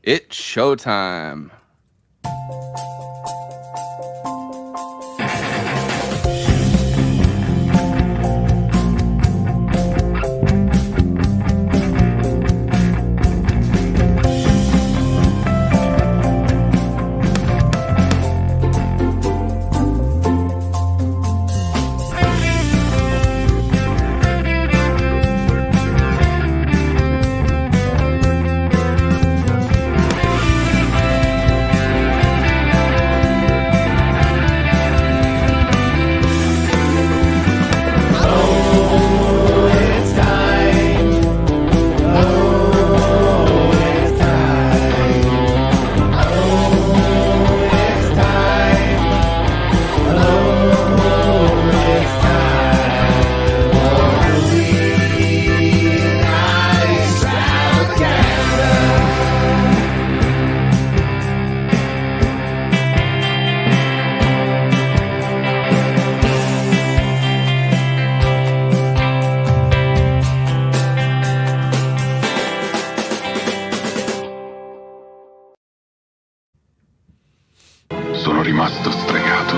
It's showtime. Sono rimasto stregato.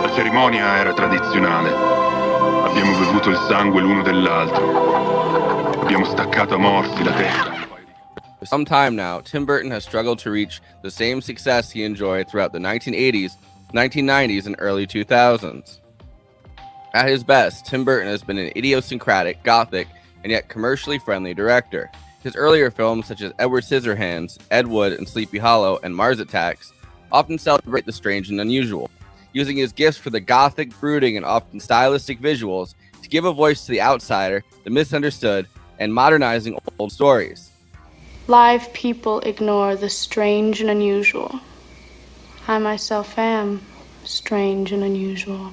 La cerimonia era tradizionale. Abbiamo bevuto il sangue l'uno dell'altro. Abbiamo staccato a morsi la testa. For some time now, Tim Burton has struggled to reach the same success he enjoyed throughout the 1980s, 1990s, and early 2000s. At his best, Tim Burton has been an idiosyncratic, gothic, and yet commercially friendly director. His earlier films, such as Edward Scissorhands, Ed Wood, and Sleepy Hollow, and Mars Attacks, often celebrate the strange and unusual, using his gifts for the gothic, brooding, and often stylistic visuals to give a voice to the outsider, the misunderstood, and modernizing old stories. Live people ignore the strange and unusual. I myself am strange and unusual.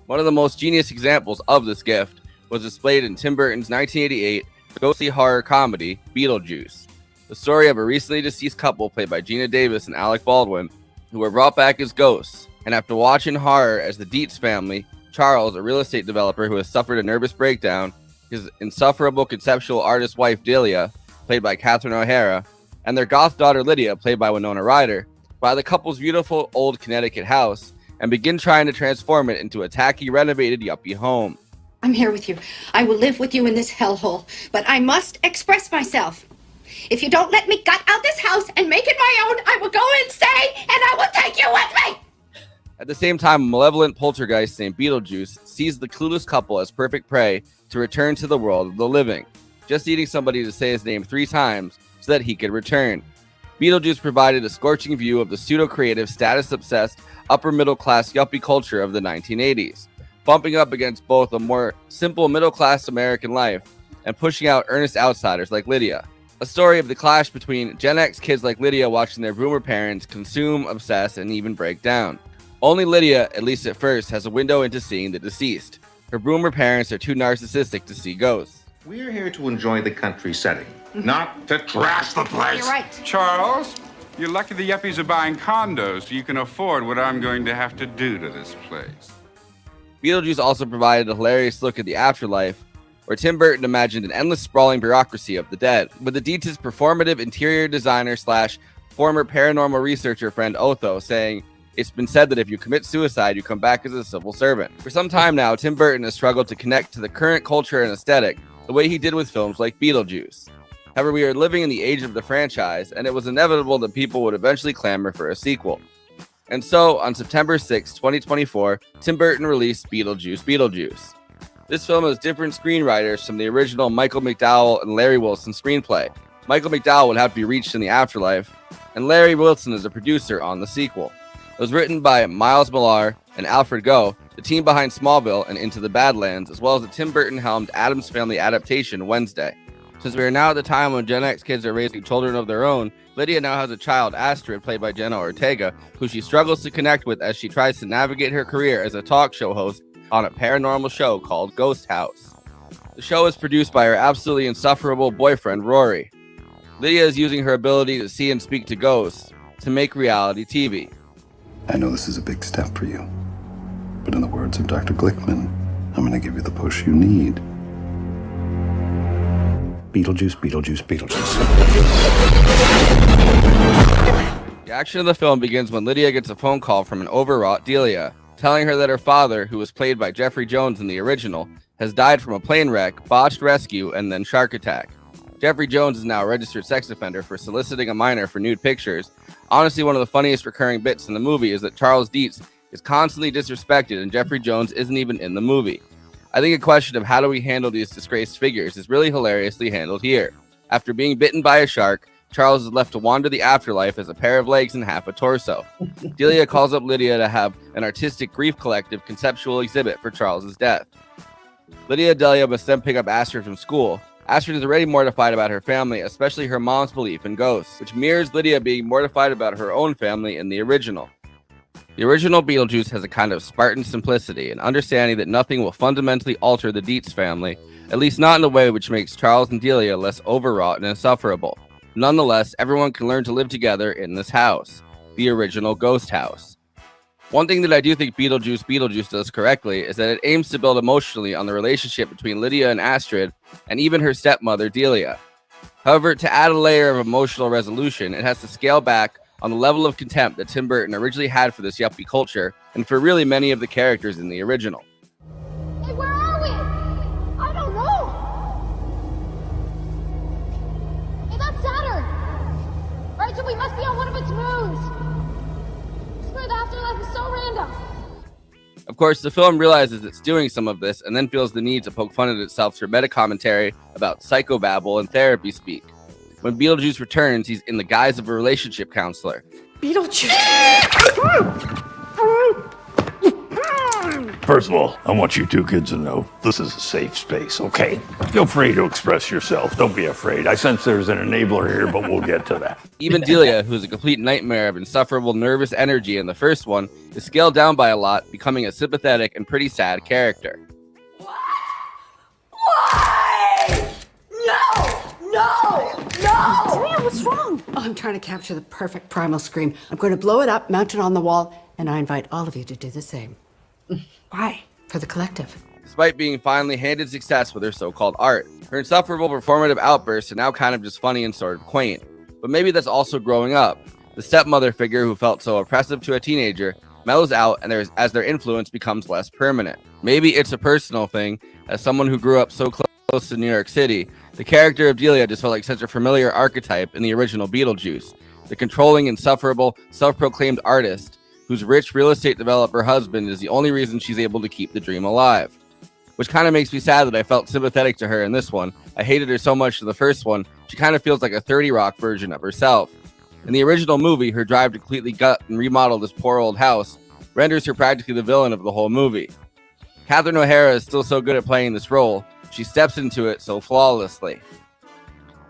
One of the most genius examples of this gift was displayed in Tim Burton's 1988 ghostly horror comedy, Beetlejuice, the story of a recently deceased couple played by Gina Davis and Alec Baldwin, who were brought back as ghosts, and after watching horror as the Deetz family, Charles, a real estate developer who has suffered a nervous breakdown, his insufferable conceptual artist wife Deliah, played by Catherine O'Hara, and their goth daughter Lydia, played by Winona Ryder, buy the couple's beautiful old Connecticut house and begin trying to transform it into a tacky, renovated yuppie home. I'm here with you. I will live with you in this hellhole, but I must express myself. If you don't let me gut out this house and make it my own, I will go insane and I will take you with me! At the same time, a malevolent poltergeist named Beetlejuice sees the clueless couple as perfect prey to return to the world of the living, just needing somebody to say his name 3 times so that he could return. Beetlejuice provided a scorching view of the pseudo-creative, status-obsessed, upper-middle-class yuppie culture of the 1980s, bumping up against both a more simple middle-class American life and pushing out earnest outsiders like Lydia. A story of the clash between Gen X kids like Lydia watching their boomer parents consume, obsess, and even break down. Only Lydia, at least at first, has a window into seeing the deceased. Her boomer parents are too narcissistic to see ghosts. We're here to enjoy the country setting, not to trash the place. You're right. Charles, you're lucky the yuppies are buying condos so you can afford what I'm going to have to do to this place. Beetlejuice also provided a hilarious look at the afterlife, where Tim Burton imagined an endless sprawling bureaucracy of the dead, with the Deetz's performative interior designer / former paranormal researcher friend Otho saying, "It's been said that if you commit suicide, you come back as a civil servant." For some time now, Tim Burton has struggled to connect to the current culture and aesthetic the way he did with films like Beetlejuice. However, we are living in the age of the franchise, and it was inevitable that people would eventually clamor for a sequel. And so, on September 6, 2024, Tim Burton released Beetlejuice Beetlejuice. This film has different screenwriters from the original Michael McDowell and Larry Wilson screenplay. Michael McDowell would have to be reached in the afterlife, and Larry Wilson is a producer on the sequel. It was written by Miles Millar and Alfred Goh, the team behind Smallville and Into the Badlands, as well as the Tim Burton-helmed Addams Family adaptation, Wednesday. Since we are now at the time when Gen X kids are raising children of their own, Lydia now has a child, Astrid, played by Jenna Ortega, who she struggles to connect with as she tries to navigate her career as a talk show host on a paranormal show called Ghost House. The show is produced by her absolutely insufferable boyfriend, Rory. Lydia is using her ability to see and speak to ghosts to make reality TV. I know this is a big step for you, but in the words of Dr. Glickman, I'm going to give you the push you need. Beetlejuice, Beetlejuice, Beetlejuice. The action of the film begins when Lydia gets a phone call from an overwrought Delia, telling her that her father, who was played by Jeffrey Jones in the original, has died from a plane wreck, botched rescue, and then shark attack. Jeffrey Jones is now a registered sex offender for soliciting a minor for nude pictures. Honestly, one of the funniest recurring bits in the movie is that Charles Deetz is constantly disrespected and Jeffrey Jones isn't even in the movie. I think a question of how do we handle these disgraced figures is really hilariously handled here. After being bitten by a shark, Charles is left to wander the afterlife as a pair of legs and half a torso. Delia calls up Lydia to have an artistic grief collective conceptual exhibit for Charles's death. Lydia and Delia must then pick up Astrid from school. Astrid is already mortified about her family, especially her mom's belief in ghosts, which mirrors Lydia being mortified about her own family in the original. The original Beetlejuice has a kind of Spartan simplicity, an understanding that nothing will fundamentally alter the Deetz family, at least not in a way which makes Charles and Delia less overwrought and insufferable. Nonetheless, everyone can learn to live together in this house, the original ghost house. One thing that I do think Beetlejuice Beetlejuice does correctly is that it aims to build emotionally on the relationship between Lydia and Astrid, and even her stepmother, Delia. However, to add a layer of emotional resolution, it has to scale back on the level of contempt that Tim Burton originally had for this yuppie culture, and for really many of the characters in the original. Hey, where are we? I don't know. Hey, that's Saturn. Right, so we must be on one of its moons. I swear the afterlife is so random. Of course, the film realizes it's doing some of this and then feels the need to poke fun at itself through meta-commentary about psychobabble and therapy speak. When Beetlejuice returns, he's in the guise of a relationship counselor. Beetlejuice! First of all, I want you two kids to know this is a safe space, okay? Feel free to express yourself. Don't be afraid. I sense there's an enabler here, but we'll get to that. Even Delia, who's a complete nightmare of insufferable nervous energy in the first one, is scaled down by a lot, becoming a sympathetic and pretty sad character. Why? No! Delia, what's wrong? Oh, I'm trying to capture the perfect primal scream. I'm going to blow it up, mount it on the wall, and I invite all of you to do the same. Why? For the collective. Despite being finally handed success with her so-called art, her insufferable performative outbursts are now kind of just funny and sort of quaint. But maybe that's also growing up. The stepmother figure who felt so oppressive to a teenager mellows out and as their influence becomes less permanent. Maybe it's a personal thing. As someone who grew up so close to New York City, the character of Delia just felt like such a familiar archetype in the original Beetlejuice. The controlling, insufferable, self-proclaimed artist whose rich real estate developer husband is the only reason she's able to keep the dream alive. Which kind of makes me sad that I felt sympathetic to her in this one. I hated her so much in the first one, she kind of feels like a 30 Rock version of herself. In the original movie, her drive to completely gut and remodel this poor old house renders her practically the villain of the whole movie. Catherine O'Hara is still so good at playing this role, she steps into it so flawlessly.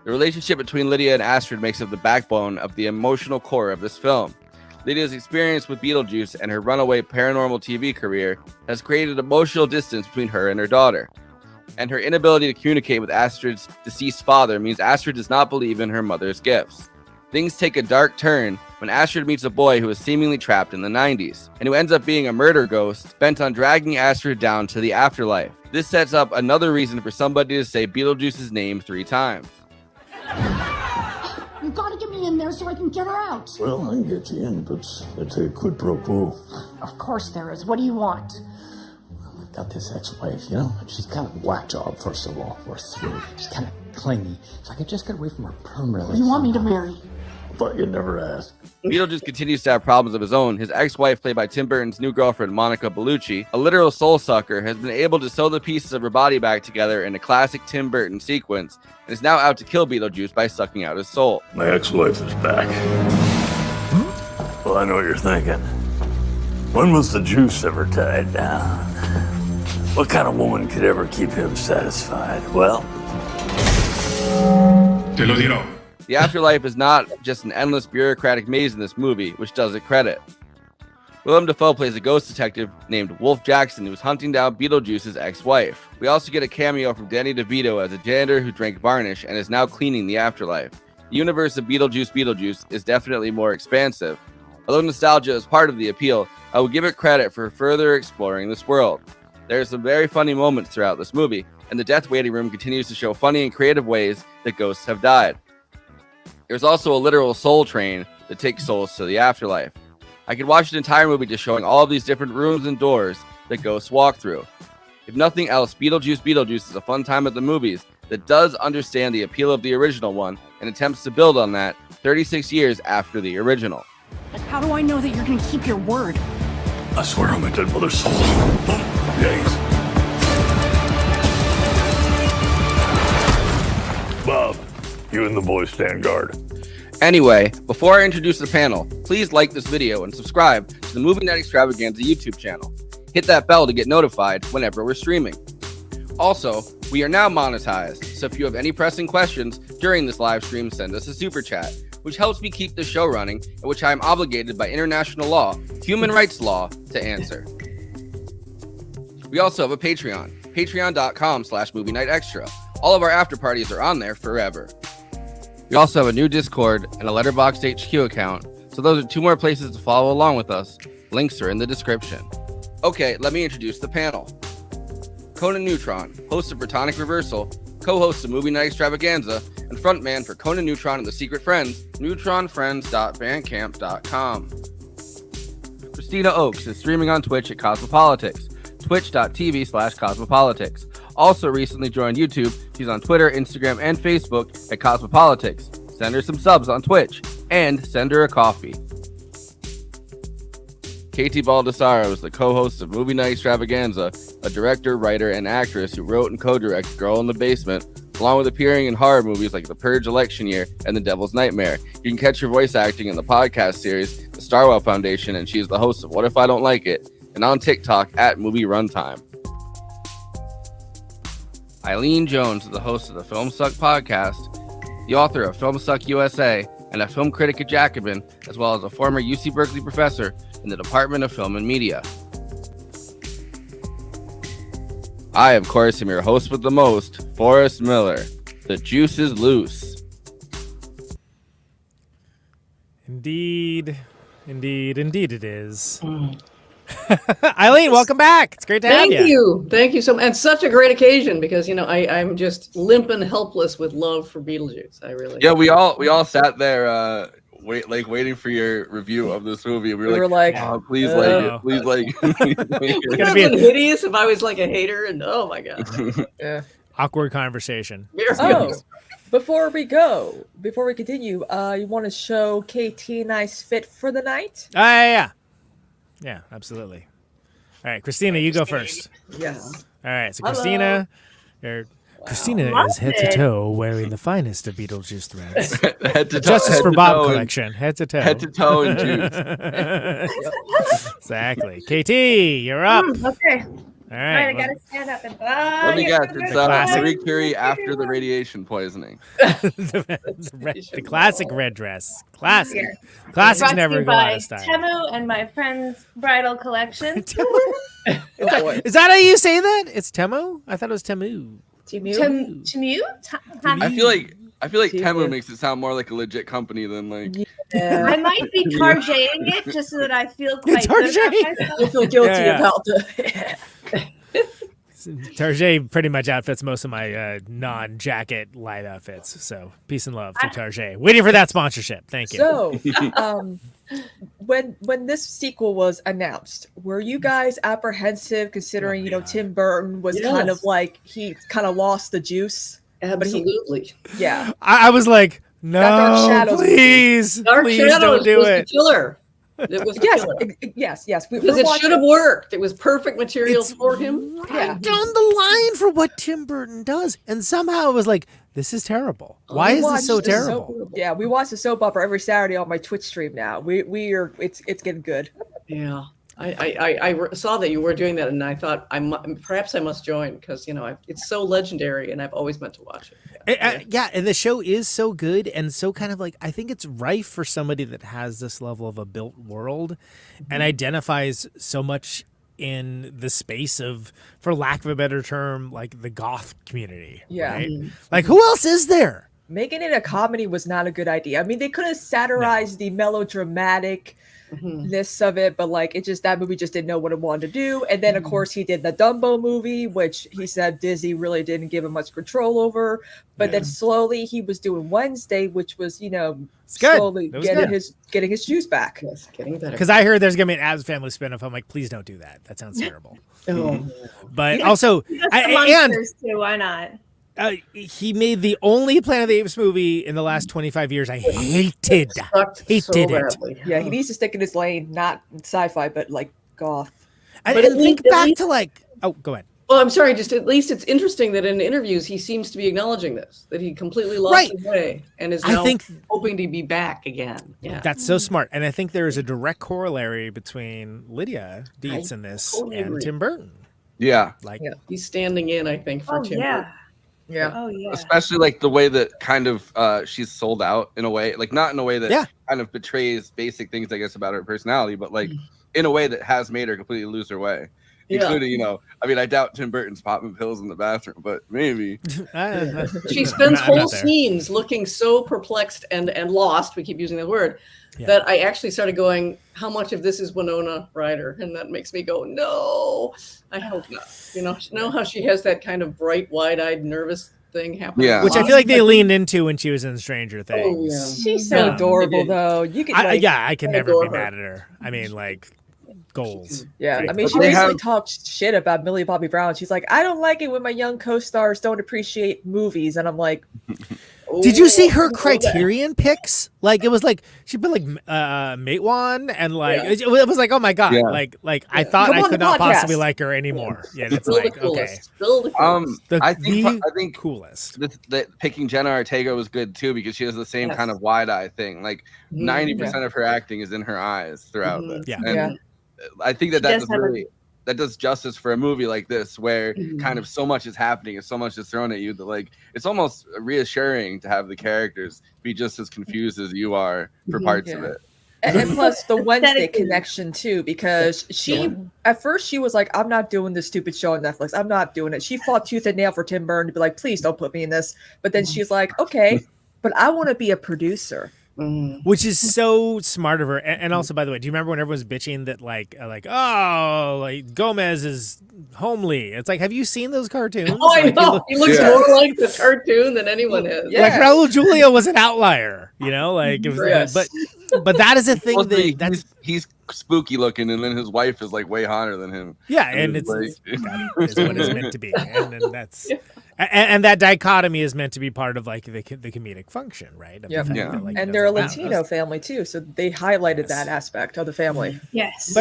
The relationship between Lydia and Astrid makes up the backbone of the emotional core of this film. Lydia's experience with Beetlejuice and her runaway paranormal TV career has created emotional distance between her and her daughter. And her inability to communicate with Astrid's deceased father means Astrid does not believe in her mother's gifts. Things take a dark turn when Astrid meets a boy who is seemingly trapped in the 90s, and who ends up being a murder ghost bent on dragging Astrid down to the afterlife. This sets up another reason for somebody to say Beetlejuice's name 3 times. You gotta get me in there so I can get her out. Well, I can get you in, but it's a quid pro quo. Of course there is. What do you want? I've got this ex-wife, you know? She's kind of whack job, first of all. We're through. She's kind of clingy. If I could just get away from her permanently. You want me to marry? Thought you'd never ask. Beetlejuice continues to have problems of his own. His ex-wife, played by Tim Burton's new girlfriend, Monica Bellucci, a literal soul sucker, has been able to sew the pieces of her body back together in a classic Tim Burton sequence, and is now out to kill Beetlejuice by sucking out his soul. My ex-wife is back. Well, I know what you're thinking. When was the juice ever tied down? What kind of woman could ever keep him satisfied? Well, Te lo dirò. The afterlife is not just an endless bureaucratic maze in this movie, which does it credit. Willem Dafoe plays a ghost detective named Wolf Jackson who is hunting down Beetlejuice's ex-wife. We also get a cameo from Danny DeVito as a janitor who drank varnish and is now cleaning the afterlife. The universe of Beetlejuice Beetlejuice is definitely more expansive. Although nostalgia is part of the appeal, I will give it credit for further exploring this world. There are some very funny moments throughout this movie, and the death waiting room continues to show funny and creative ways that ghosts have died. There's also a literal soul train that takes souls to the afterlife. I could watch an entire movie just showing all of these different rooms and doors that ghosts walk through. If nothing else, Beetlejuice Beetlejuice is a fun time at the movies that does understand the appeal of the original one and attempts to build on that 36 years after the original. How do I know that you're going to keep your word? I swear on my dead mother's soul. Yes. Bob, you and the boys stand guard. Anyway, before I introduce the panel, please like this video and subscribe to the Movie Night Extravaganza YouTube channel. Hit that bell to get notified whenever we're streaming. Also, we are now monetized, so if you have any pressing questions during this live stream, send us a super chat, which helps me keep the show running, and which I am obligated by international law, human rights law, to answer. We also have a Patreon, patreon.com/Movie Night Extra. All of our after parties are on there forever. We also have a new Discord and a Letterboxd HQ account, so those are 2 more places to follow along with us. Links are in the description. Okay, let me introduce the panel. Conan Neutron, host of Protonic Reversal, co-host of Movie Night Extravaganza, and frontman for Conan Neutron and the Secret Friends, neutronfriends.bandcamp.com. Kristina Oakes is streaming on Twitch at Cosmopolitics, twitch.tv/Cosmopolitics. Also recently joined YouTube, she's on Twitter, Instagram, and Facebook at Cosmopolitics. Send her some subs on Twitch, and send her a coffee. Katie Baldassaro is the co-host of Movie Night Extravaganza, a director, writer, and actress who wrote and co-directed Girl in the Basement, along with appearing in horror movies like The Purge Election Year and The Devil's Nightmare. You can catch her voice acting in the podcast series, The Starwell Foundation, and she's the host of What If I Don't Like It, and on TikTok at Movie Runtime. Eileen Jones is the host of the Film Suck podcast, the author of Film Suck USA, and a film critic at Jacobin, as well as a former UC Berkeley professor in the Department of Film and Media. I, of course, am your host with the most, Forrest Miller. The juice is loose. Indeed it is. Eileen, welcome back. It's great to have you. Thank you so much. And such a great occasion because I'm just limp and helpless with love for Beetlejuice. I really. Yeah, we all sat there waiting for your review of this movie. We were like, oh, please like it. Please like it. It would have been hideous if I was like a hater and oh my god. Yeah. Awkward conversation. Before we continue, you want to show KT a nice fit for the night? Yeah, absolutely. All right, Kristina, you go first. Yes. All right, so Kristina, Kristina is head to toe wearing the finest of Beetlejuice threads. Head to toe, Justice for Bob collection. Head to toe. Head to toe and juice. Exactly. KT, you're up. Okay. All right, I gotta stand up and. Let me guess. It's Marie Curie after the radiation poisoning. the classic red dress. Classic. Yeah. Classics never go out of style. Temu and my friend's bridal collection. Is that how you say that? It's Temu? I thought it was Temu. Temu? I feel like Temu makes it sound more like a legit company than like. I might be Tarjaying it just so that I feel quite good about myself. You feel guilty about the. Tarjay pretty much outfits most of my non-jacket light outfits. So peace and love to Tarjay. Waiting for that sponsorship. Thank you. So, when this sequel was announced, were you guys apprehensive considering Tim Burton was kind of like he kind of lost the juice? Absolutely. Yeah. I was like, no, please don't do it. Killer. It was yes. Because it should have worked. It was perfect material for him. Down the line for what Tim Burton does, and somehow it was like, this is terrible. Why is this so terrible? We watch the soap opera every Saturday on my Twitch stream now. It's getting good. Yeah. I saw that you were doing that, and I thought perhaps I must join because it's so legendary, and I've always meant to watch it. And the show is so good and so kind of like I think it's rife for somebody that has this level of a built world and identifies so much in the space of, for lack of a better term, like the goth community. Yeah. Right? Like who else is there? Making it a comedy was not a good idea. I mean, they could have satirized the melodramatic of it, but like that movie just didn't know what it wanted to do. And then of course he did the Dumbo movie, which he said Disney really didn't give him much control over. But then slowly he was doing Wednesday, which was slowly getting his juice back. Yes, getting better. Because I heard there's gonna be an Addams Family spinoff. I'm like, please don't do that. That sounds terrible. But also, monsters too. Why not? He made the only Planet of the Apes movie in the last 25 years I hated. Hated it. Yeah, he needs to stick in his lane, not sci-fi, but like goth. But think back to like, go ahead. Well, I'm sorry. Just at least it's interesting that in interviews he seems to be acknowledging this, that he completely lost his way and is now hoping to be back again. Yeah, that's so smart. And I think there is a direct corollary between Lydia Deetz in this and Tim Burton. Yeah, he's standing in. I think for Tim Burton. Yeah. Oh yeah. Especially like the way that kind of she's sold out in a way, like not in a way that kind of betrays basic things, I guess, about her personality, but like in a way that has made her completely lose her way. Including, I mean, I doubt Tim Burton's popping pills in the bathroom, but maybe. She spends whole scenes looking so perplexed and lost. We keep using that word. That I actually started going, how much of this is Winona Ryder? And that makes me go, no, I hope not. You know how she has that kind of bright, wide-eyed, nervous thing happening? Yeah. Which I feel like they leaned into when she was in Stranger Things. Oh, yeah. She's so adorable, though. You can, I can never be mad at her. I mean, like, goals. Yeah, I mean, she recently talked shit about Millie Bobby Brown. She's like, I don't like it when my young co-stars don't appreciate movies. And I'm like... Did you see her Criterion picks? Like it was like she put like Matewan and like it was like, oh my god, like I thought I could not possibly like her anymore. Yeah, it's like okay. I think coolest. That picking Jenna Ortega was good too because she has the same kind of wide eye thing. Like 90% of her acting is in her eyes throughout this. And I think that does justice for a movie like this where kind of so much is happening and so much is thrown at you that like it's almost reassuring to have the characters be just as confused as you are for parts of it. And plus the Wednesday connection too, because at first she was like, I'm not doing this stupid show on Netflix. I'm not doing it. She fought tooth and nail for Tim Burton to be like, please don't put me in this. But then she's like, okay, but I want to be a producer. Which is so smart of her. And also, by the way, do you remember when everyone was bitching that like Gomez is homely? It's like, have you seen those cartoons? Oh, I know. He looks more like the cartoon than anyone is. Like Raul Julia was an outlier, like it was, but that is a thing he's spooky looking, and then his wife is like way hotter than him. Yeah, and it's what it's meant to be, and that's. And that dichotomy is meant to be part of like the comedic function, right? And they're a Latino family too, so they highlighted that aspect of the family. Yes,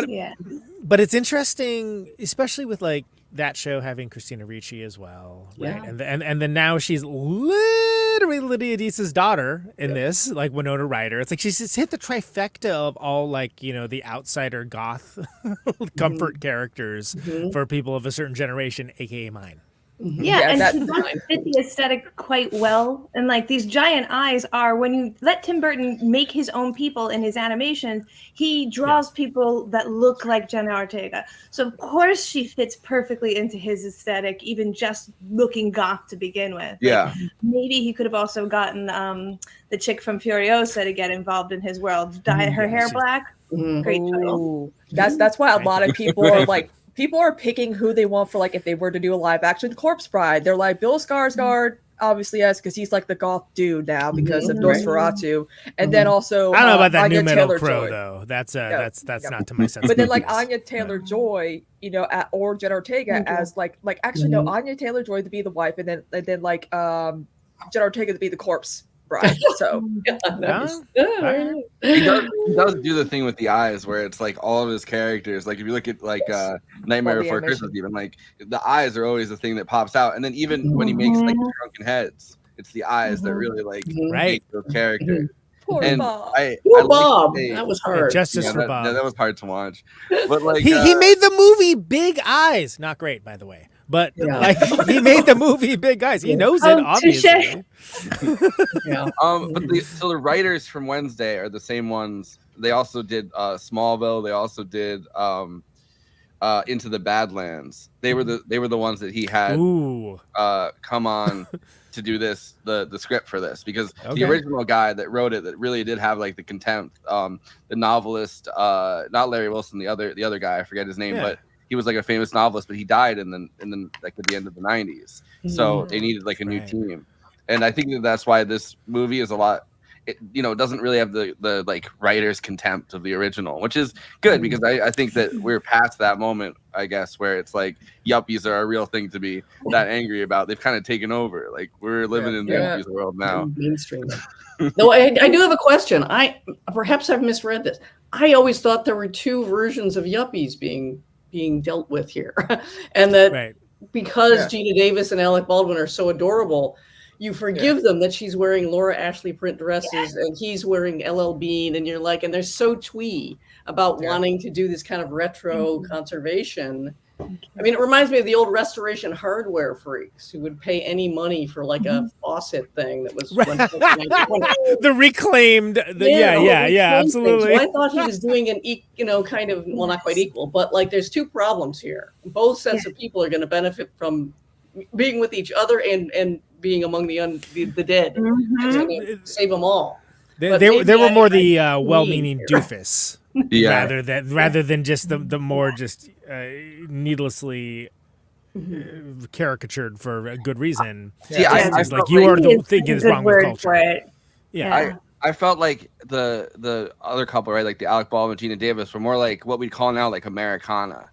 but it's interesting, especially with like that show having Christina Ricci as well, right? And then now she's literally Lydia Deetz's daughter in this, like Winona Ryder. It's like she's just hit the trifecta of all like the outsider goth comfort characters for people of a certain generation, aka mine. Yeah, and she does fit the aesthetic quite well. And like these giant eyes are, when you let Tim Burton make his own people in his animations, he draws people that look like Jenna Ortega. So of course she fits perfectly into his aesthetic, even just looking goth to begin with. Yeah. Like, maybe he could have also gotten the chick from Furiosa to get involved in his world, dye her hair black. Great title. That's why a lot of people are like, people are picking who they want for like if they were to do a live action Corpse Bride. They're like Bill Skarsgård, obviously, yes, because he's like the goth dude now because of Nosferatu, and then also I don't know about that Anya new metal Taylor-Joy. crow though. That's not to my sense. But then like Anya Taylor-Joy, or Jenna Ortega as like actually no, Anya Taylor-Joy to be the wife, and then like Jenna Ortega to be the corpse bride. So he does do the thing with the eyes where it's like all of his characters, like if you look at like Nightmare Before Christmas, even like the eyes are always the thing that pops out, and then even when he makes like the drunken heads, it's the eyes that really like make those characters. Poor Bob. Poor Bob. That was hard. Justice for Bob. That was hard to watch. But like he made the movie Big Eyes. Not great, by the way. But like he made the movie Big Eyes. He knows it, obviously. But the writers from Wednesday are the same ones. They also did Smallville. They also did Into the Badlands. They were the ones that he had come on to do this, the script for this, because the original guy that wrote it, that really did have like the contempt, the novelist, not Larry Wilson, the other guy, I forget his name, but he was like a famous novelist, but he died in the like at the end of the 90s. So they needed like a new team. And I think that's why this movie is a lot, it doesn't really have the like writer's contempt of the original, which is good, because I think that we're past that moment, I guess, where it's like yuppies are a real thing to be that angry about. They've kind of taken over. Like, we're living in the yuppies world now. Mainstream. No, I do have a question. Perhaps I've misread this. I always thought there were two versions of yuppies being dealt with here, and that because Gina Davis and Alec Baldwin are so adorable, you forgive them that she's wearing Laura Ashley print dresses and he's wearing LL Bean, and you're like, and they're so twee about wanting to do this kind of retro conservation. I mean, it reminds me of the old Restoration Hardware freaks who would pay any money for like a faucet thing that was the reclaimed. Absolutely. So I thought he was doing an kind of, well, not quite equal, but like there's two problems here. Both sets of people are going to benefit from being with each other and being among the dead. Save them all. They were more the well-meaning doofus. rather than just the more just needlessly caricatured for a good reason. I like you are the thing is wrong with culture. I felt like the other couple, right, like the Alec Baldwin and Gina Davis, were more like what we'd call now like Americana.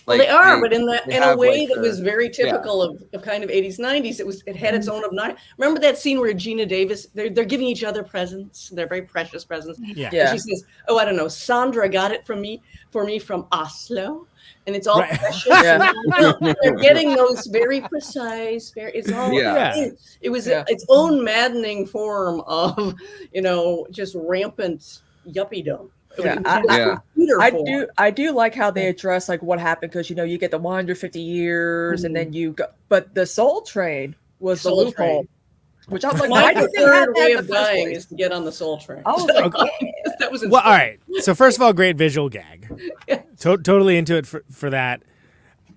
Like, well, they are, but in a way that was very typical of kind of 80s, 90s. It had its own obnoxious. Remember that scene where Gina Davis, they're giving each other presents. They're very precious presents. Yeah. And she says, "Oh, I don't know. Sandra got it for me from Oslo." And it's all precious. They're getting those very precise. It's all. It was its own maddening form of, just rampant yuppiedom. I do like how they address like what happened, because you get the 150 years and then you go, but the Soul Train was the loophole, which I'm like, my preferred way of dying is to get on the Soul Train. I was like, that was well. All right, so first of all, great visual gag. Totally into it for that.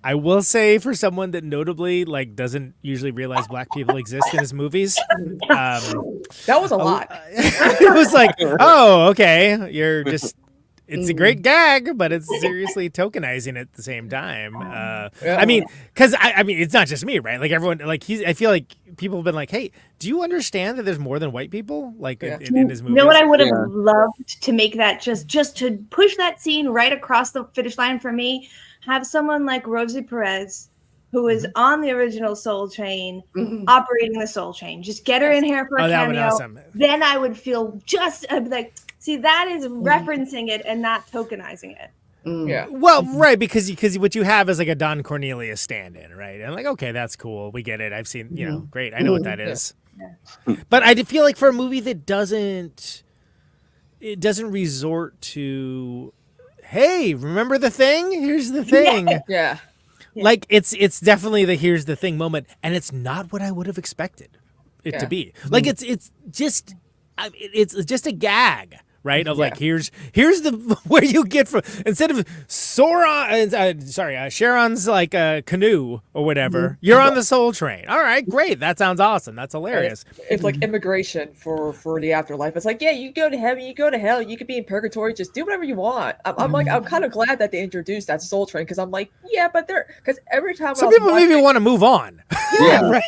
I will say, for someone that notably like doesn't usually realize black people exist in his movies, that was a lot. It was like, oh, okay, you're just. It's a great gag, but it's seriously tokenizing at the same time. I mean, because I mean, it's not just me, right? Like everyone, like I feel like people have been like, "Hey, do you understand that there's more than white people like in his movies?" You know what I would have loved to make that just to push that scene right across the finish line for me. Have someone like Rosie Perez, who is on the original Soul Train, operating the Soul Train. Just get her in here for a cameo. Awesome. Then I would feel like, see, that is referencing it and not tokenizing it. Yeah. Well, right, because what you have is like a Don Cornelius stand-in, right? And like, okay, that's cool. We get it. I've seen, great. I know what that is. Yeah. But I feel like for a movie that doesn't resort to, hey, remember the thing? Here's the thing. Yeah. Like it's definitely the here's the thing moment, and it's not what I would have expected it to be. Like it's just a gag, right? Of like here's the where you get from, instead of Sharon's like a canoe or whatever, you're on the Soul Train. All right, great. That sounds awesome. That's hilarious. It's like immigration for the afterlife. It's like, yeah, you go to heaven, you go to hell, you could be in purgatory, just do whatever you want. I'm kind of glad that they introduced that Soul Train, because I'm like, yeah, but because every time some people maybe want to move on. Yeah.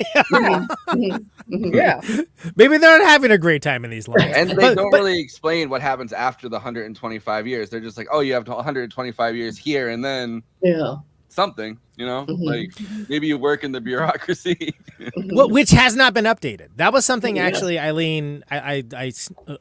Maybe they're not having a great time in these lives. And they don't really explain what happens after the 125 years. They're just like, oh, you have 125 years here, and then something, like maybe you work in the bureaucracy. Well, which has not been updated. That was something actually, Eileen, I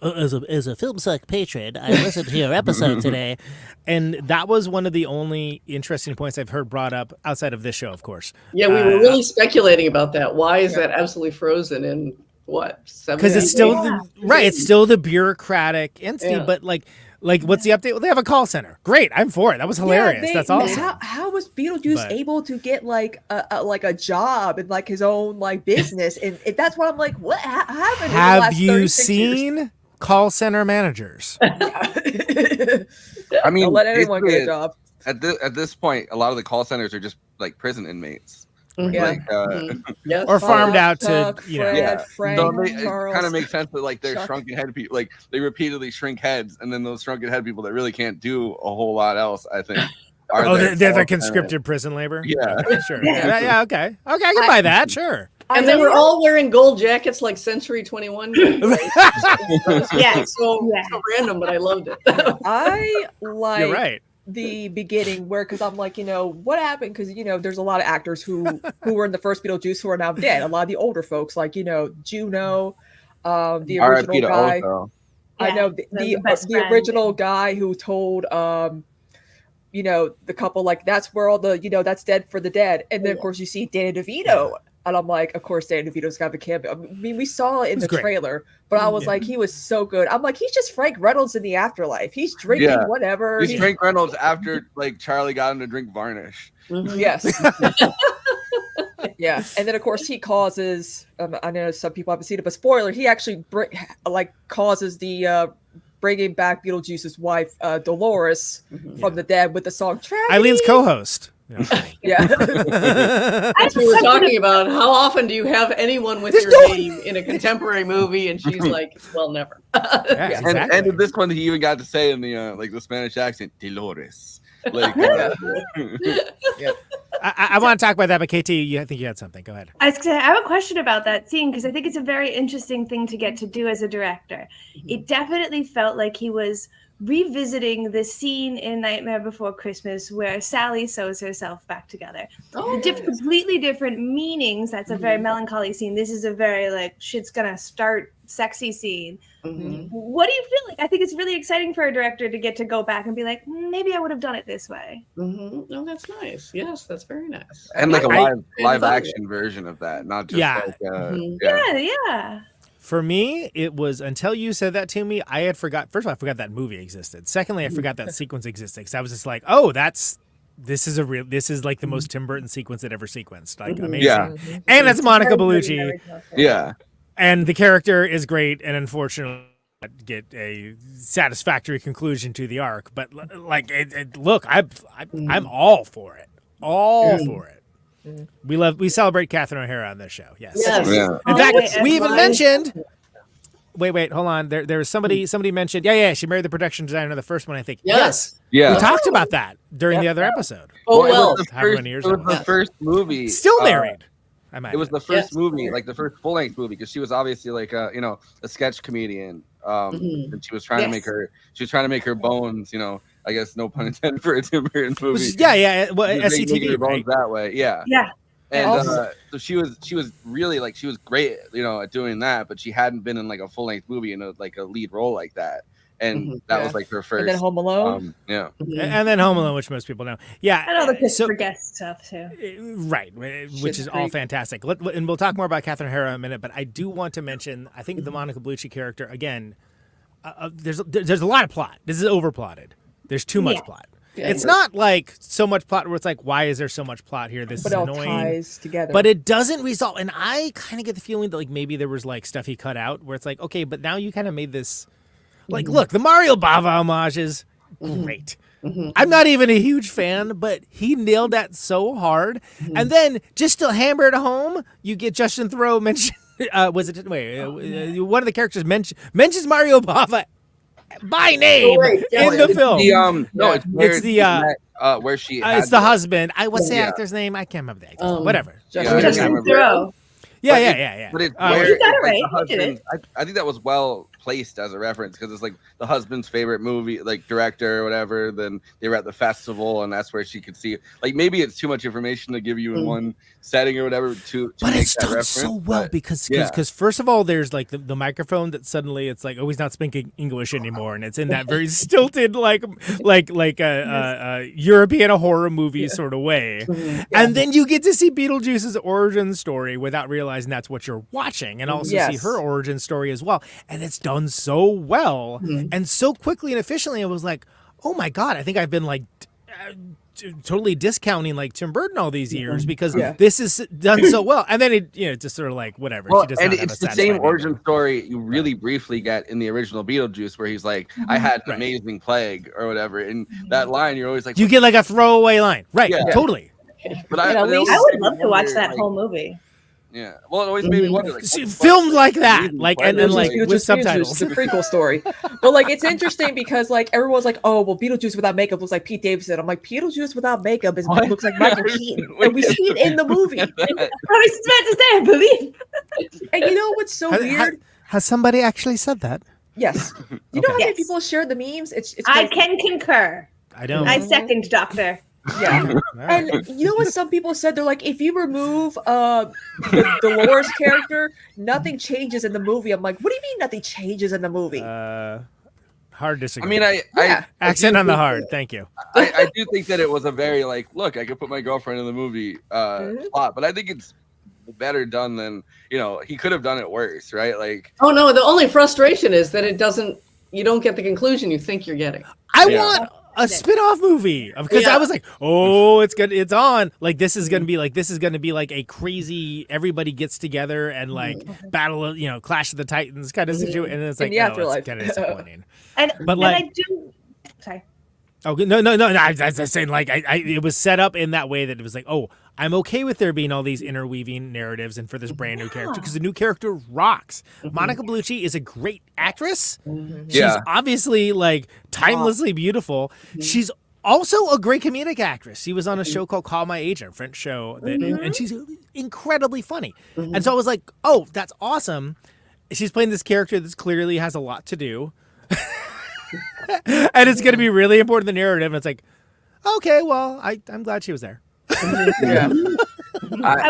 as a film psych patron, I listened to your episode today, and that was one of the only interesting points I've heard brought up outside of this show, of course. Yeah, we were really speculating about that. Why is that absolutely frozen in what? Because it's still it's still the bureaucratic entity, but like what's the update? Well, they have a call center. Great, I'm for it. That was hilarious. That's awesome. How was Beetlejuice able to get like a job and like his own like business? And that's why I'm like, what happened? Have you seen call center managers? I mean, don't let anyone get a job. At this point, a lot of the call centers are just like prison inmates. Yes. Or farmed out to Chuck, Fred, Frank, So it Charles. kind of makes sense that like they're Chuck. shrunken head people, like they repeatedly shrink heads, and then those shrunken head people that really can't do a whole lot else, I think. They're the conscripted prison labor. Yeah, okay, sure. Yeah, okay, I can buy that. Sure. And they were all wearing gold jackets like Century 21. Yeah. So random, but I loved it. I like You're right. the beginning where, because I'm like, what happened? Because there's a lot of actors who were in the first Beetlejuice who are now dead. A lot of the older folks, like Juno, the original guy. I know the original guy who told the couple, like, that's where all the that's dead for the dead. And then of course you see Danny DeVito. And I'm like, of course, Danny DeVito's got a cameo. I mean, we saw it in the trailer, but I was like, he was so good. I'm like, he's just Frank Reynolds in the afterlife. He's drinking whatever. He's Frank Reynolds after like Charlie got him to drink varnish. Yes. Yeah. And then, of course, he causes, I know some people haven't seen it, but spoiler, he actually causes the bringing back Beetlejuice's wife, Dolores, from the dead with the song Tragedy. Eileen's co-host. Yeah. As we were talking about, how often do you have anyone with your name in a contemporary movie? And she's like, well, never. Exactly. And in this one, he even got to say in the the Spanish accent, Dolores. Like, I want to talk about that, but KT, I think you had something. Go ahead. I have a question about that scene because I think it's a very interesting thing to get to do as a director. It definitely felt like he was revisiting the scene in Nightmare Before Christmas where Sally sews herself back together. Completely different meanings. That's a very melancholy scene. This is a very like shit's gonna start sexy scene. What do you feel like? I think it's really exciting for a director to get to go back and be like, maybe I would have done it this way. Oh, that's nice. Yes, that's very nice. And like a live action version of that, not just yeah. For me, it was until you said that to me, I had forgot. First of all, I forgot that movie existed. Secondly, I forgot that sequence existed. Because I was just like, oh, this is like the most Tim Burton sequence that ever sequenced. Like amazing. Yeah. And it's Monica Bellucci. Yeah. And the character is great, and unfortunately get a satisfactory conclusion to the arc. But like, look, I'm all for it. All for it. We celebrate Catherine O'Hara on this show. Yes. Yeah. In fact, we even mentioned. Wait, hold on. There was somebody mentioned. Yeah. She married the production designer of the first one, I think. Yes. Yeah. We talked about that during the other episode. Oh well. It was the first movie. Still married. It was the first movie, like the first full-length movie, because she was obviously like a sketch comedian. And she was trying to make her bones, I guess no pun intended for a Tim Burton movie. Well, SCTV, right? That way, yeah. And so she was really like, she was great, at doing that, but she hadn't been in like a full-length movie in a lead role like that. And that was like her first. And then Home Alone. And then Home Alone, which most people know. Yeah. And all the Christopher Guest stuff too. Right, which is all fantastic. And we'll talk more about Catherine O'Hara in a minute, but I do want to mention, I think the Monica Bellucci character, again, there's a lot of plot. This is overplotted. There's too much plot. Yeah, it's not like so much plot where it's like, why is there so much plot here? This is annoying. Ties together. But it doesn't resolve. And I kind of get the feeling that like maybe there was like stuff he cut out where it's like, okay, but now you kind of made this. Like, look, the Mario Bava homage is great. I'm not even a huge fan, but he nailed that so hard. And then just to hammer it home, you get Justin Theroux mention. One of the characters mentions Mario Bava by name in the film. Where she. It's the husband. What's the actor's name? I can't remember the actor's name. Whatever. Justin Theroux. Yeah. But it's where you got it right. Like You did it. I think that was well placed as a reference because it's like the husband's favorite movie, like director or whatever. Then they were at the festival, and that's where she could see it. Like maybe it's too much information to give you in one setting or whatever. But it's done so well because first of all, there's like the microphone that suddenly it's like, oh, he's not speaking English anymore, and it's in that very stilted like a European horror movie sort of way. And then you get to see Beetlejuice's origin story without realizing that's what you're watching, and also see her origin story as well. And it's done so well and so quickly and efficiently. I was like, oh my God, I think I've been like totally discounting like Tim Burton all these years because this is done so well. And then it, just sort of like whatever. Well, and it's the same origin story you really briefly get in the original Beetlejuice where he's like, I had an amazing plague or whatever. And that line, you're always like, you get like a throwaway line. Right. Yeah. Totally. But I would love to watch that whole movie. Yeah, well, it always made me wonder, like, filmed like that, like and like with subtitles. The prequel story, but like it's interesting because like everyone's like, oh well, Beetlejuice without makeup looks like Pete Davidson. I'm like, Beetlejuice without makeup looks like Michael Keaton, and we see it in the movie. I was about to say, I believe. And you know what's so weird? Has somebody actually said that? Yes. You know how many people shared the memes? It's I can concur. I don't. I second, Doctor. Yeah. And you know what some people said? They're like, if you remove the Dolores character, nothing changes in the movie. I'm like, what do you mean nothing changes in the movie? Hard disagree. I mean, I accent on the hard. Thank you. I do think that it was a very like, look, I could put my girlfriend in the movie plot, but I think it's better done than, you know, he could have done it worse, right? Like, oh no, the only frustration is that you don't get the conclusion you think you're getting. I want a spin-off movie because I was like, oh, it's good, it's on. Like this is gonna be like a crazy everybody gets together and like battle, you know, Clash of the Titans kind of situation, and it's like, it's kind of disappointing. But I do. Sorry. Oh no! I was saying like it was set up in that way that it was like, oh, I'm okay with there being all these interweaving narratives and for this brand new character because the new character rocks. Monica Bellucci is a great actress. She's obviously like timelessly beautiful. She's also a great comedic actress. She was on a show called Call My Agent, a French show, and she's incredibly funny. And so I was like, oh, that's awesome. She's playing this character that clearly has a lot to do. And it's going to be really important in the narrative. And it's like, okay, well, I'm glad she was there. I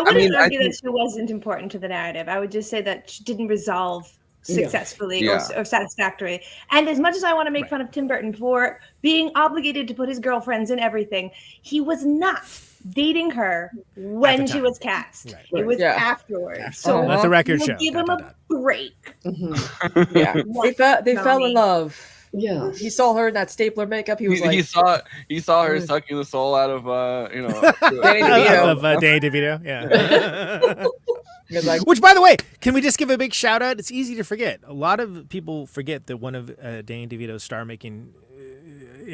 wouldn't argue that she wasn't important to the narrative. I would just say that she didn't resolve successfully or satisfactorily. And as much as I want to make fun of Tim Burton for being obligated to put his girlfriends in everything, he was not dating her when she was cast. Right. It was afterwards. So let the record show. Give him a break. They fell in love. Yeah, he saw her in that stapler makeup. He was like, he saw her sucking the soul out of Danny DeVito. Yeah. Like, which, by the way, can we just give a big shout out? It's easy to forget. A lot of people forget that one of Danny DeVito's star making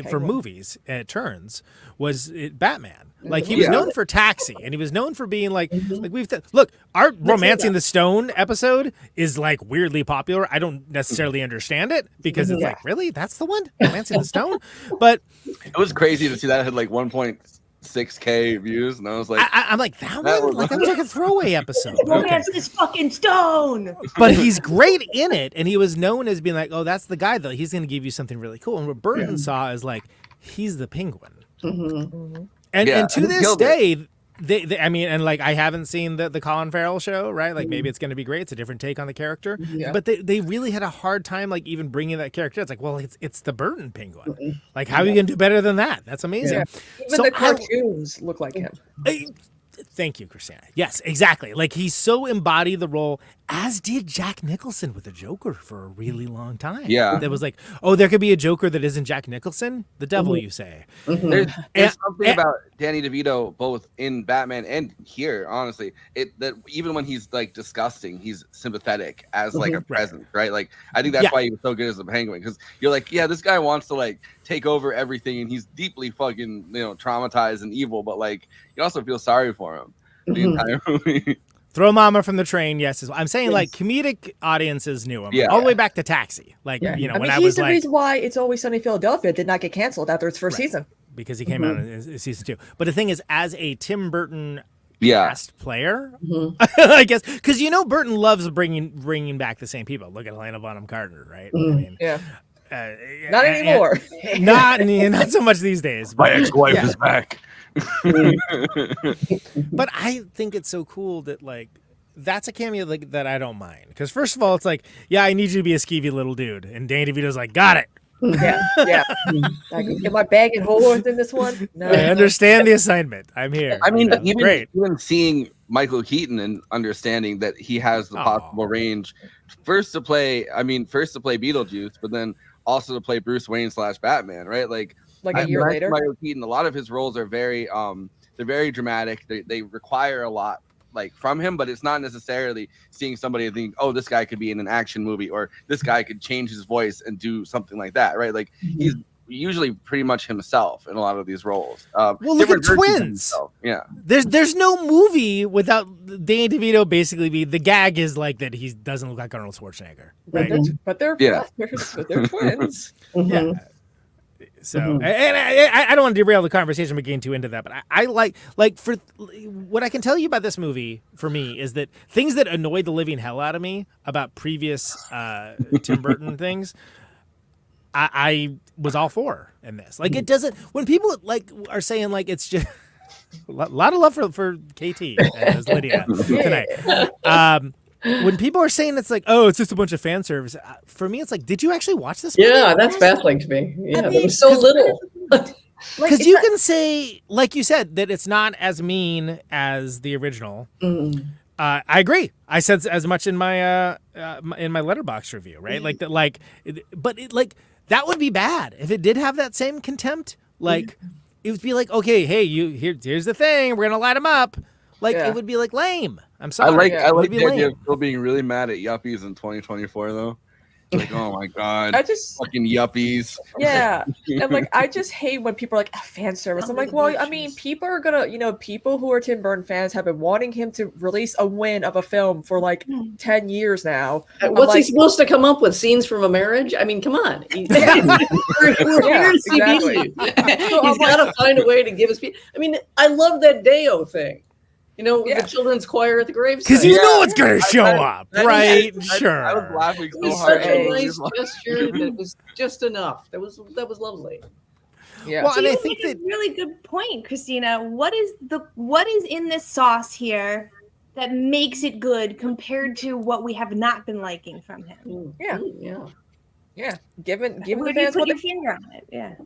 for movies turns was Batman. Like he was known for Taxi, and he was known for being like look, our Romancing the Stone episode is like weirdly popular. I don't necessarily understand it because it's like, really, that's the one, Romancing the Stone. But it was crazy to see that it had like 1.6K views, and I was like, I'm like that was like a throwaway episode. Romance is fucking Stone. But he's great in it, and he was known as being like, oh, that's the guy though. He's going to give you something really cool. And what Burton saw is like, he's the Penguin. And to this day, they I mean, and like I haven't seen the Colin Farrell show, right? Like maybe it's going to be great. It's a different take on the character, but they really had a hard time like even bringing that character. It's like, well, it's the Burton Penguin. Like, how are you going to do better than that? That's amazing. Even the cartoons look like him. Thank you, Kristina. Yes, exactly. Like he so embodied the role, as did Jack Nicholson with the Joker for a really long time. Yeah. That was like, oh, there could be a Joker that isn't Jack Nicholson? The devil, you say. There's something about Danny DeVito, both in Batman and here, honestly, that even when he's like disgusting, he's sympathetic as like a presence, right? Like, I think that's why he was so good as the Penguin, because you're like, yeah, this guy wants to like take over everything, and he's deeply fucking, traumatized and evil, but like, you also feel sorry for him the entire movie. Throw Mama from the Train, yes. I'm saying like comedic audiences knew him all the way back to Taxi. Like, when I was he's the reason why It's Always Sunny in Philadelphia did not get canceled after its first season. Because he came out in season 2. But the thing is, as a Tim Burton cast player, I guess, because Burton loves bringing back the same people. Look at Helena Bonham Carter, right? I mean, not anymore. Not so much these days. My ex-wife is back. But I think it's so cool that like that's a cameo like that I don't mind, because first of all, it's like, yeah, I need you to be a skeevy little dude, and Danny DeVito's like, got it. Am I bagging Holworth in this one? No. I understand the assignment. I'm here. I mean, even seeing Michael Keaton and understanding that he has the possible range, first to play Beetlejuice, but then also to play Bruce Wayne / Batman, right? Like a year later. Michael Keaton, a lot of his roles are very they're very dramatic. They require a lot like from him, but it's not necessarily seeing somebody think, oh, this guy could be in an action movie, or this guy could change his voice and do something like that, right? Like he's usually pretty much himself in a lot of these roles. Well, look at Twins. Yeah, there's no movie without Danny DeVito basically be the gag is like that he doesn't look like Arnold Schwarzenegger, right? But they're brothers, but they're twins. Yeah. So, and I don't want to derail the conversation by getting too into that, but I like for what I can tell you about this movie for me is that things that annoyed the living hell out of me about previous Tim Burton things, I was all for in this. Like, it doesn't, when people like are saying like it's just a lot of love for KT as Lydia tonight. When people are saying it's like, oh, it's just a bunch of fan service, for me, it's like, did you actually watch this movie? Yeah, that's baffling to me. Yeah, there was so little. Because you can say, like you said, that it's not as mean as the original. I agree. I said as much in my Letterboxd review, right? Like that, but that would be bad if it did have that same contempt. Like, it would be like, okay, hey, here's the thing, we're gonna light them up. Like, it would be like lame. I'm sorry. I like the idea of still being really mad at yuppies in 2024, though. Like, oh my god, fucking yuppies. Yeah, and like I just hate when people are like fan service. I'm like, well, I mean, people are gonna, people who are Tim Burton fans have been wanting him to release a win of a film for like 10 years now. What's he supposed to come up with? Scenes from a marriage? I mean, come on. He's got to find a way to give us. I mean, I love that Deo thing. The children's choir at the gravesite. Because you know it's going to show up, right? Sure. I was laughing so hard. Such a nice gesture that was just enough. That was lovely. Yeah. Well, and I think that's a really good point, Kristina. What is in this sauce here that makes it good compared to what we have not been liking from him? Yeah. Given the fans put your finger on it. Yeah.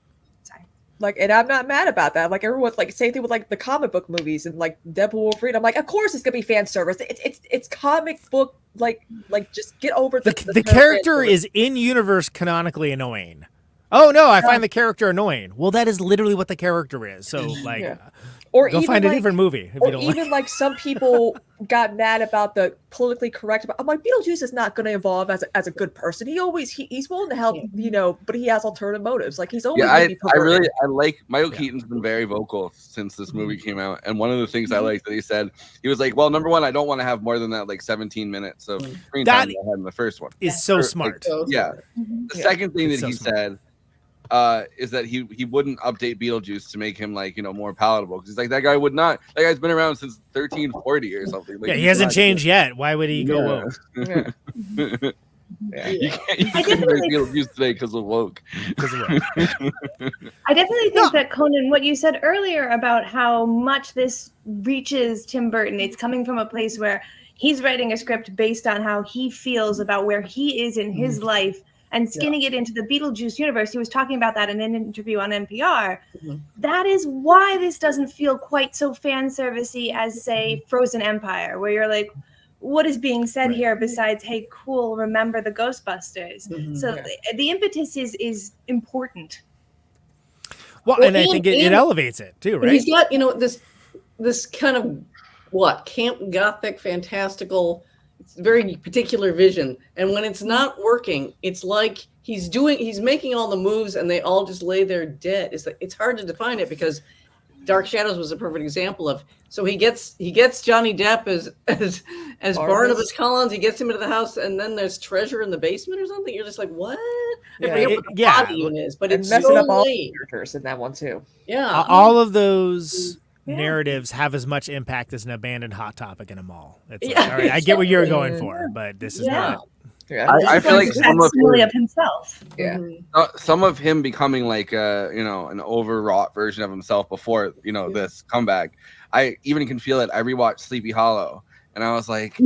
Like, and I'm not mad about that. Like, everyone's like, same thing with like the comic book movies and like Deadpool Wolverine. I'm like, of course it's gonna be fan service. It's comic book. Like just get over the character is in universe canonically annoying. Oh no, I find the character annoying. Well, that is literally what the character is. So like, or go find a different movie. If you don't even like some people got mad about the politically correct. I'm like, Beetlejuice is not going to evolve as a good person. He's willing to help, but he has alternative motives. Like he's always. I like Michael Keaton's been very vocal since this movie came out, and one of the things I like that he was like, well, number one, I don't want to have more than that like 17 minutes of screen time that I had in the first one. Is so smart. The second thing that he said. Is that he wouldn't update Beetlejuice to make him like more palatable, because he's like, that guy would not. That guy's been around since 1340 or something. Like, he hasn't changed yet. Why would he go woke? You can't make Beetlejuice today because of woke. I definitely think that, Conan, what you said earlier about how much this reaches Tim Burton, it's coming from a place where he's writing a script based on how he feels about where he is in his life. And skinning it into the Beetlejuice universe. He was talking about that in an interview on NPR. That is why this doesn't feel quite so fan servicey as, say, Frozen Empire, where you're like, what is being said here besides, hey, cool, remember the Ghostbusters? So the impetus is important. Well, and I think it elevates it too, right? He's got, this kind of camp gothic fantastical. It's a very particular vision, and when it's not working, it's like he's making all the moves, and they all just lay there dead. It's hard to define it, because Dark Shadows was a perfect example of. So he gets Johnny Depp as Barnabas Collins. He gets him into the house, and then there's treasure in the basement or something. You're just like, what? I forget what the body is, but it's messing up all late. the characters in that one too. Yeah, all of those. Narratives have as much impact as an abandoned Hot Topic in a mall. It's like, all right, I get what you're going for, but this is not. I feel like some of himself. Some of him becoming like an overwrought version of himself before this comeback. I even can feel it. I rewatched Sleepy Hollow, and I was like,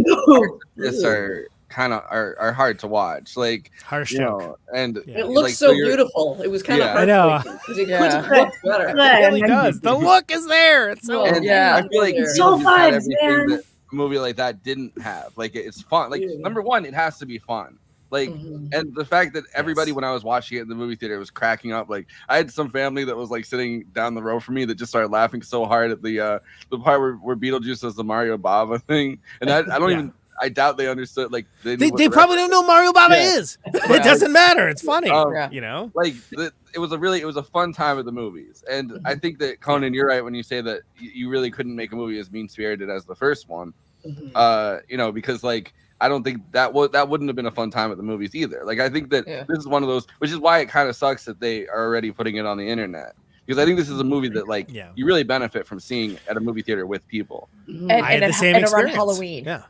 this are kind of are hard to watch, like harsh joke. And it looks like, so beautiful. It was kind of heartbreaking because it could look better. It really does. The look is there. It's so I feel like so fun, man. That a movie like that didn't have. Like, it's fun. Like, number one, it has to be fun. Like, and the fact that everybody, when I was watching it in the movie theater, was cracking up. Like, I had some family that was like sitting down the row from me that just started laughing so hard at the part where Beetlejuice does the Mario Bava thing, and I don't even. I doubt they understood. Like they probably don't know Mario Baba is. It doesn't matter. It's funny, you know. Like it was a fun time at the movies, and I think that Conan, you're right when you say that you really couldn't make a movie as mean spirited as the first one. You know, because like I don't think that wouldn't have been a fun time at the movies either. Like I think that this is one of those, which is why it kind of sucks that they are already putting it on the internet. Because I think this is a movie that like you really benefit from seeing at a movie theater with people. And around Halloween. Yeah.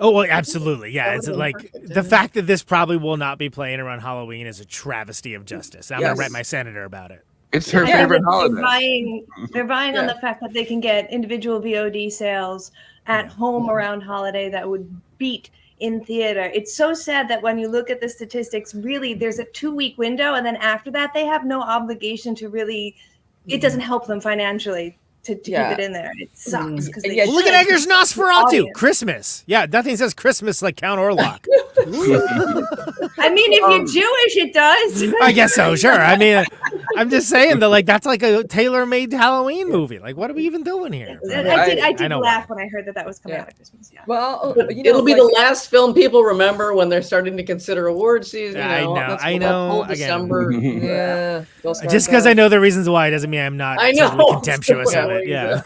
Oh, well, absolutely. Yeah. It's like the fact that this probably will not be playing around Halloween is a travesty of justice. I'm going to write my senator about it. It's her favorite holiday. They're buying on the fact that they can get individual VOD sales at home around holiday that would beat in theater. It's so sad that when you look at the statistics, really there's a 2-week window, and then after that they have no obligation to really. It doesn't help them financially to keep it in there. It sucks. Well, look at Eggers Nosferatu. Christmas. Yeah, nothing says Christmas like Count Orlok. I mean, if you're Jewish, it does. I guess so, sure. I mean, I'm just saying that like that's like a tailor-made Halloween movie. Like, what are we even doing here? I did laugh when I heard that was coming out at Christmas. Yeah. Well, it'll be the last film people remember when they're starting to consider award season. I know. December. Just because I know the reasons why doesn't mean I'm not totally contemptuous of it. Yeah.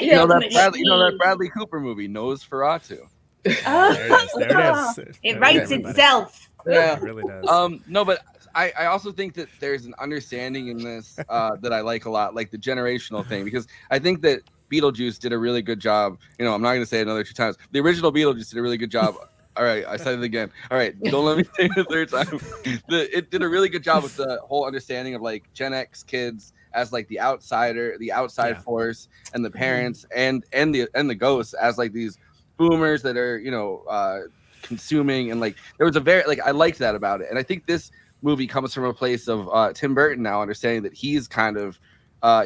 You know that Bradley Cooper movie, Nosferatu. There it is. It writes itself. Yeah, it really does. No, but I also think that there's an understanding in this that I like a lot, like the generational thing, because I think that Beetlejuice did a really good job. You know, I'm not going to say it another 2 times. The original Beetlejuice did a really good job. All right, I said it again. All right, don't let me say it a 3rd time. It did a really good job with the whole understanding of like Gen X kids as like the outsider, the outside force, and the parents and the ghosts as like these boomers that are, you know, consuming, and like there was a very like I liked that about it. And I think this movie comes from a place of Tim Burton now understanding that he's kind of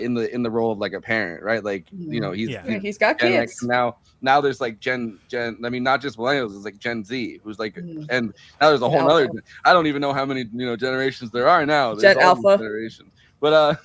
in the role of like a parent, right? Like, you know, he's got Gen kids. X. Now there's like Gen I mean, not just millennials, it's like Gen Z who's like and now there's a whole other I don't even know how many, you know, generations there are now. There's Gen Alpha generations. But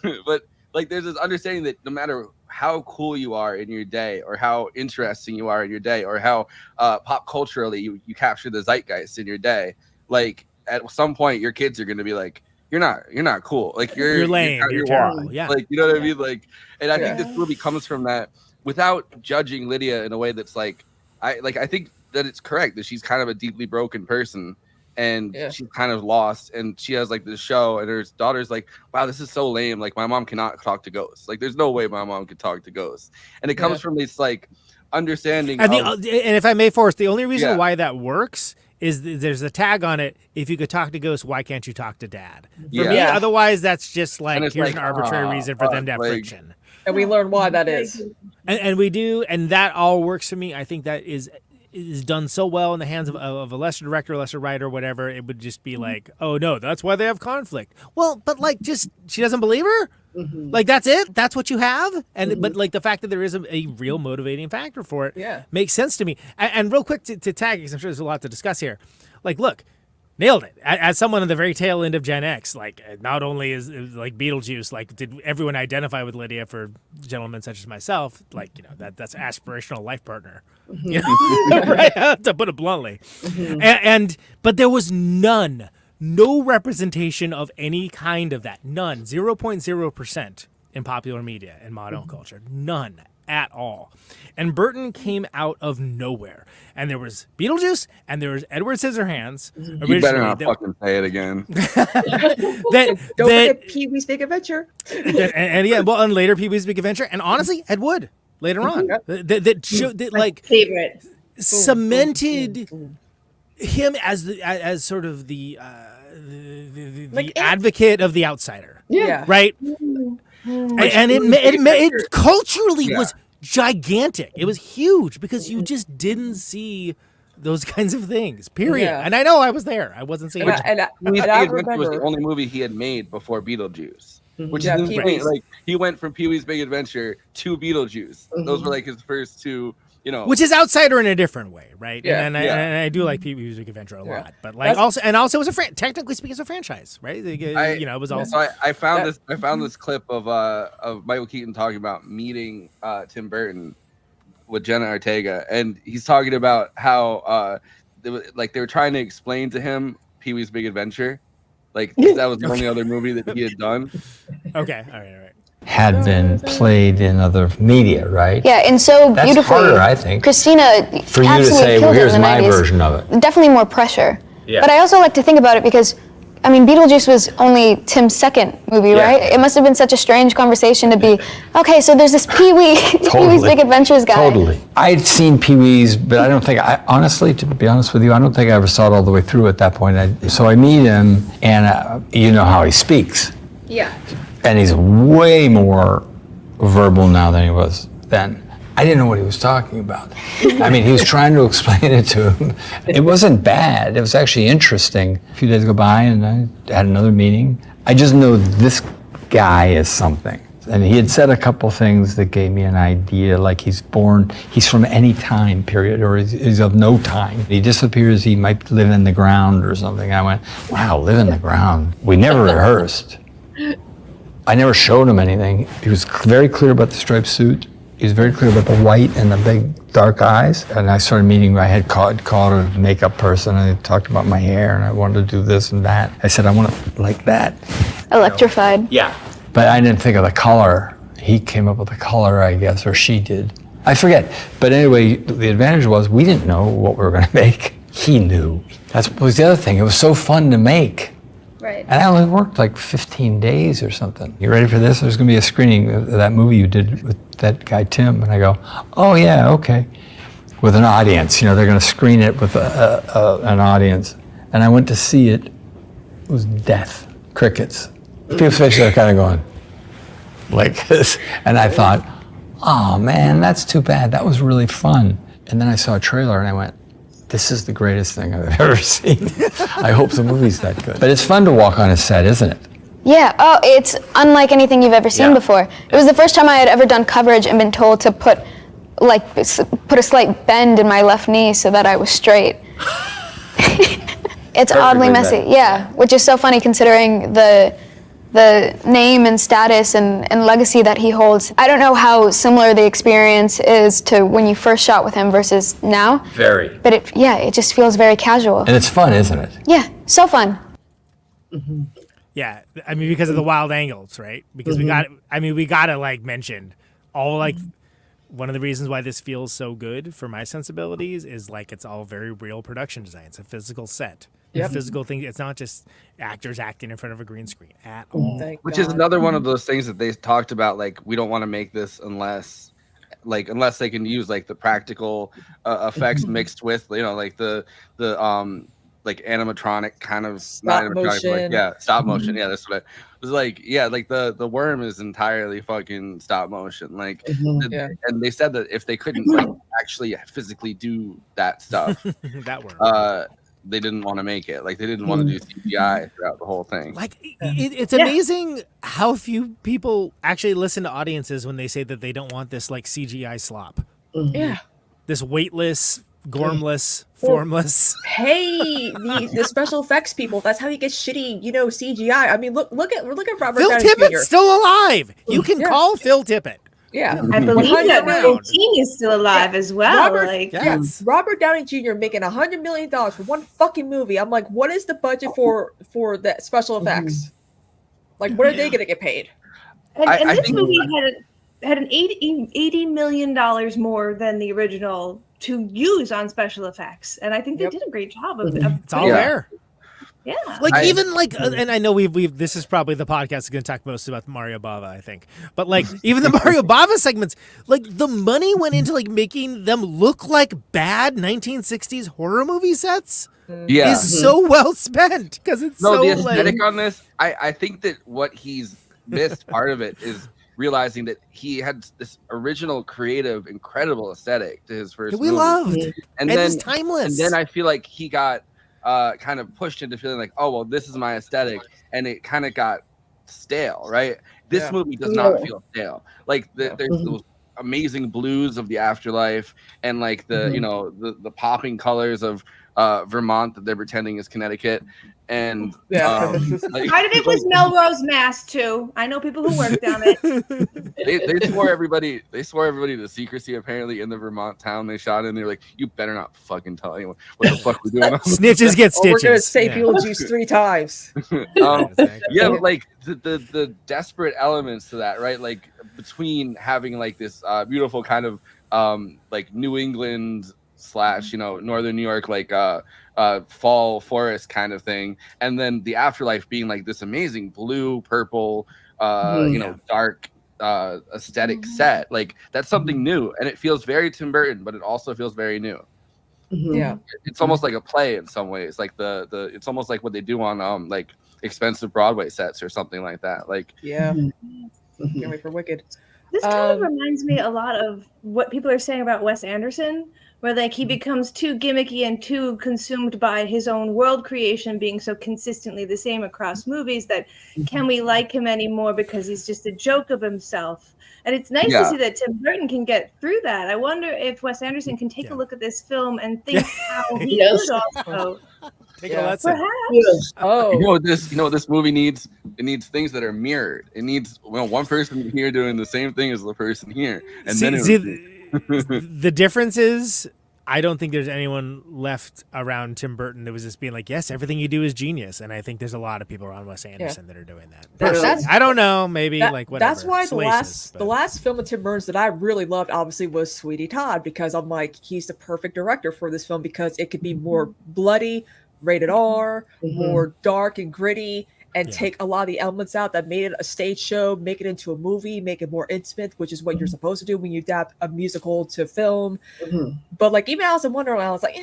like there's this understanding that no matter how cool you are in your day, or how interesting you are in your day, or how pop culturally you capture the zeitgeist in your day, like at some point your kids are going to be like, you're not cool, like you're lame, you're terrible. Yeah, like, you know what I mean? Like, and I think this movie comes from that without judging Lydia in a way that's like I think that it's correct that she's kind of a deeply broken person. And she's kind of lost, and she has like this show, and her daughter's like, wow, this is so lame. Like, my mom cannot talk to ghosts. Like, there's no way my mom could talk to ghosts. And it comes from this like understanding. And if I may, Forrest, the only reason why that works is there's a tag on it. If you could talk to ghosts, why can't you talk to dad? For me, otherwise, that's just like here's like, an arbitrary reason for them to have friction. And we learn why that is. And we do, and that all works for me. I think that is done so well in the hands of a lesser director, lesser writer, whatever. It would just be like, oh no, that's why they have conflict. Well, but like, just she doesn't believe her. Like, that's it. That's what you have. And but like the fact that there is a real motivating factor for it makes sense to me. And real quick to tag, because I'm sure there's a lot to discuss here. Like, look, nailed it. As someone on the very tail end of Gen X, like, not only is like Beetlejuice, like, did everyone identify with Lydia? For gentlemen such as myself, like, you know, that's aspirational life partner, you know? Right? To put it bluntly. But there was no representation of any kind of that. None. 0.0% in popular media and modern culture. None at all. And Burton came out of nowhere. And there was Beetlejuice, and there was Edward Scissorhands. You better not fucking say it again. Don't forget Pee-wee's Big Adventure. and later Pee-wee's Big Adventure, and honestly, Ed Wood later on. That showed that, like, favorite cemented him as sort of the like advocate of the outsider. Yeah. Right. And it culturally was gigantic. It was huge because you just didn't see those kinds of things, period. Yeah. And I know I was there. I wasn't seeing it. Pee-wee's Big Adventure was the only movie he had made before Beetlejuice. Which is insane. Like, he went from Pee-wee's Big Adventure to Beetlejuice. Those were like his first two, you know. Which is outsider in a different way, right? Yeah, and I do like Pee-wee's Big Adventure a lot. But like also it was a technically speaking, it's a franchise, right? It was also. So I found this clip of Michael Keaton talking about meeting Tim Burton with Jenna Ortega, and he's talking about how they were trying to explain to him Pee-wee's Big Adventure, like that was the only other movie that he had done. Okay, all right. Had been played in other media, right? Yeah, and so That's beautifully. harder, I think. Kristina For you to absolutely say, well, killed it here's in the my 90s. version of it. Definitely more pressure. Yeah. But I also like to think about it because, I mean, Beetlejuice was only Tim's second movie, right? It must have been such a strange conversation to be, okay, so there's this Pee-wee's Big Adventures guy. Totally. I'd seen Pee-wee's, but I don't think, honestly, to be honest with you, I don't think I ever saw it all the way through at that point. So I meet him, and you know how he speaks. Yeah. And he's way more verbal now than he was then. I didn't know what he was talking about. I mean, he was trying to explain it to him. It wasn't bad. It was actually interesting. A few days go by and I had another meeting. I just know this guy is something. And he had said a couple things that gave me an idea, like he's from any time period, or he's of no time. He disappears, he might live in the ground or something. I went, wow, live in the ground. We never rehearsed. I never showed him anything. He was very clear about the striped suit. He was very clear about the white and the big dark eyes. And I started meeting, I had called a makeup person, and I talked about my hair, and I wanted to do this and that. I said, I want it like that. Electrified. Yeah. But I didn't think of the color. He came up with the color, I guess, or she did. I forget. But anyway, the advantage was we didn't know what we were going to make. He knew. That was the other thing. It was so fun to make. Right. And I only worked like 15 days or something. You ready for this? There's going to be a screening of that movie you did with that guy, Tim. And I go, oh, yeah, okay. With an audience. You know, they're going to screen it with an audience. And I went to see it. It was death. Crickets. People's faces are kind of going like this. And I thought, oh, man, that's too bad. That was really fun. And then I saw a trailer and I went, this is the greatest thing I've ever seen. I hope the movie's that good. But it's fun to walk on a set, isn't it? Yeah, oh, it's unlike anything you've ever seen before. It was the first time I had ever done coverage and been told to put a slight bend in my left knee so that I was straight. It's oddly messy, yeah, which is so funny considering the name and status and legacy that he holds. I don't know how similar the experience is to when you first shot with him versus now. Very. But it just feels very casual. And it's fun, isn't it? Yeah, so fun. Mm-hmm. Yeah, I mean, because of the wild angles, right? Because we gotta like mention all like one of the reasons why this feels so good for my sensibilities is like it's all very real production design. It's a physical set. Yep. Physical thing. It's not just actors acting in front of a green screen at all. Which is another one of those things that they talked about. Like, we don't want to make this unless they can use like the practical effects mixed with, you know, like the like animatronic kind of Stop motion. Stop motion. Yeah, that's what I was like. Yeah, like the worm is entirely fucking stop motion. Like, and they said that if they couldn't like actually physically do that stuff, that worm. They didn't want to make it. Like, they didn't want to do CGI throughout the whole thing. Like, it's amazing how few people actually listen to audiences when they say that they don't want this like CGI slop. Yeah. This weightless, gormless, formless. Hey, the special effects people. That's how you get shitty, CGI. I mean, look at Robert Phil Downey Tippett's Jr. still alive. You can call Phil Tippett. Yeah, I believe that Will King is still alive as well. Robert Downey Jr. making $100 million for one fucking movie. I'm like, what is the budget for the special effects? Like, what are they going to get paid? And this movie had an $80 million more than the original to use on special effects, and I think they did a great job of it's all there. Yeah, and I know we've this is probably the podcast that's going to talk most about Mario Bava, I think. But like even the Mario Bava segments, like the money went into like making them look like bad 1960s horror movie sets. Yeah, is so well spent because it's so the aesthetic on this. I think that what he's missed part of it is realizing that he had this original creative, incredible aesthetic to his first movie. Loved, and then it's timeless. And then I feel like he got kind of pushed into feeling like, oh well, this is my aesthetic, and it kind of got stale, right? This movie does not feel stale. Like there's those amazing blues of the afterlife, and like the the popping colors of Vermont that they're pretending is Connecticut. And Part of it was Melrose, Mass. too. I know people who work down it. they swore everybody to secrecy apparently in the Vermont town they shot in. They're like, you better not fucking tell anyone what the fuck we're doing. Snitches get stitches. We're gonna say Beetlejuice 3 times. Yeah, but like the desperate elements to that, right? Like between having like this beautiful kind of like New England / northern New York like fall forest kind of thing, and then the afterlife being like this amazing blue, purple, dark aesthetic set. Like that's something new, and it feels very Tim Burton, but it also feels very new. Yeah, it's almost like a play in some ways. Like the it's almost like what they do on like expensive Broadway sets or something like that. Like can't wait for Wicked. This kind of reminds me a lot of what people are saying about Wes Anderson, where like he becomes too gimmicky and too consumed by his own world creation being so consistently the same across movies that can we like him anymore because he's just a joke of himself. And it's nice to see that Tim Burton can get through that. I wonder if Wes Anderson can take a look at this film and think how he could also take a lesson. Perhaps. You know what this movie needs? It needs things that are mirrored. It needs one person here doing the same thing as the person here, and the difference is I don't think there's anyone left around Tim Burton that was just being like, yes, everything you do is genius. And I think there's a lot of people around Wes Anderson that are doing that. I don't know, maybe like whatever. That's why the last film of Tim Burton's that I really loved, obviously, was Sweetie Todd, because I'm like, he's the perfect director for this film because it could be more bloody, rated R, more dark and gritty, and take a lot of the elements out that made it a stage show, make it into a movie, make it more intimate, which is what you're supposed to do when you adapt a musical to film. But like even Alice in Wonderland, I was like,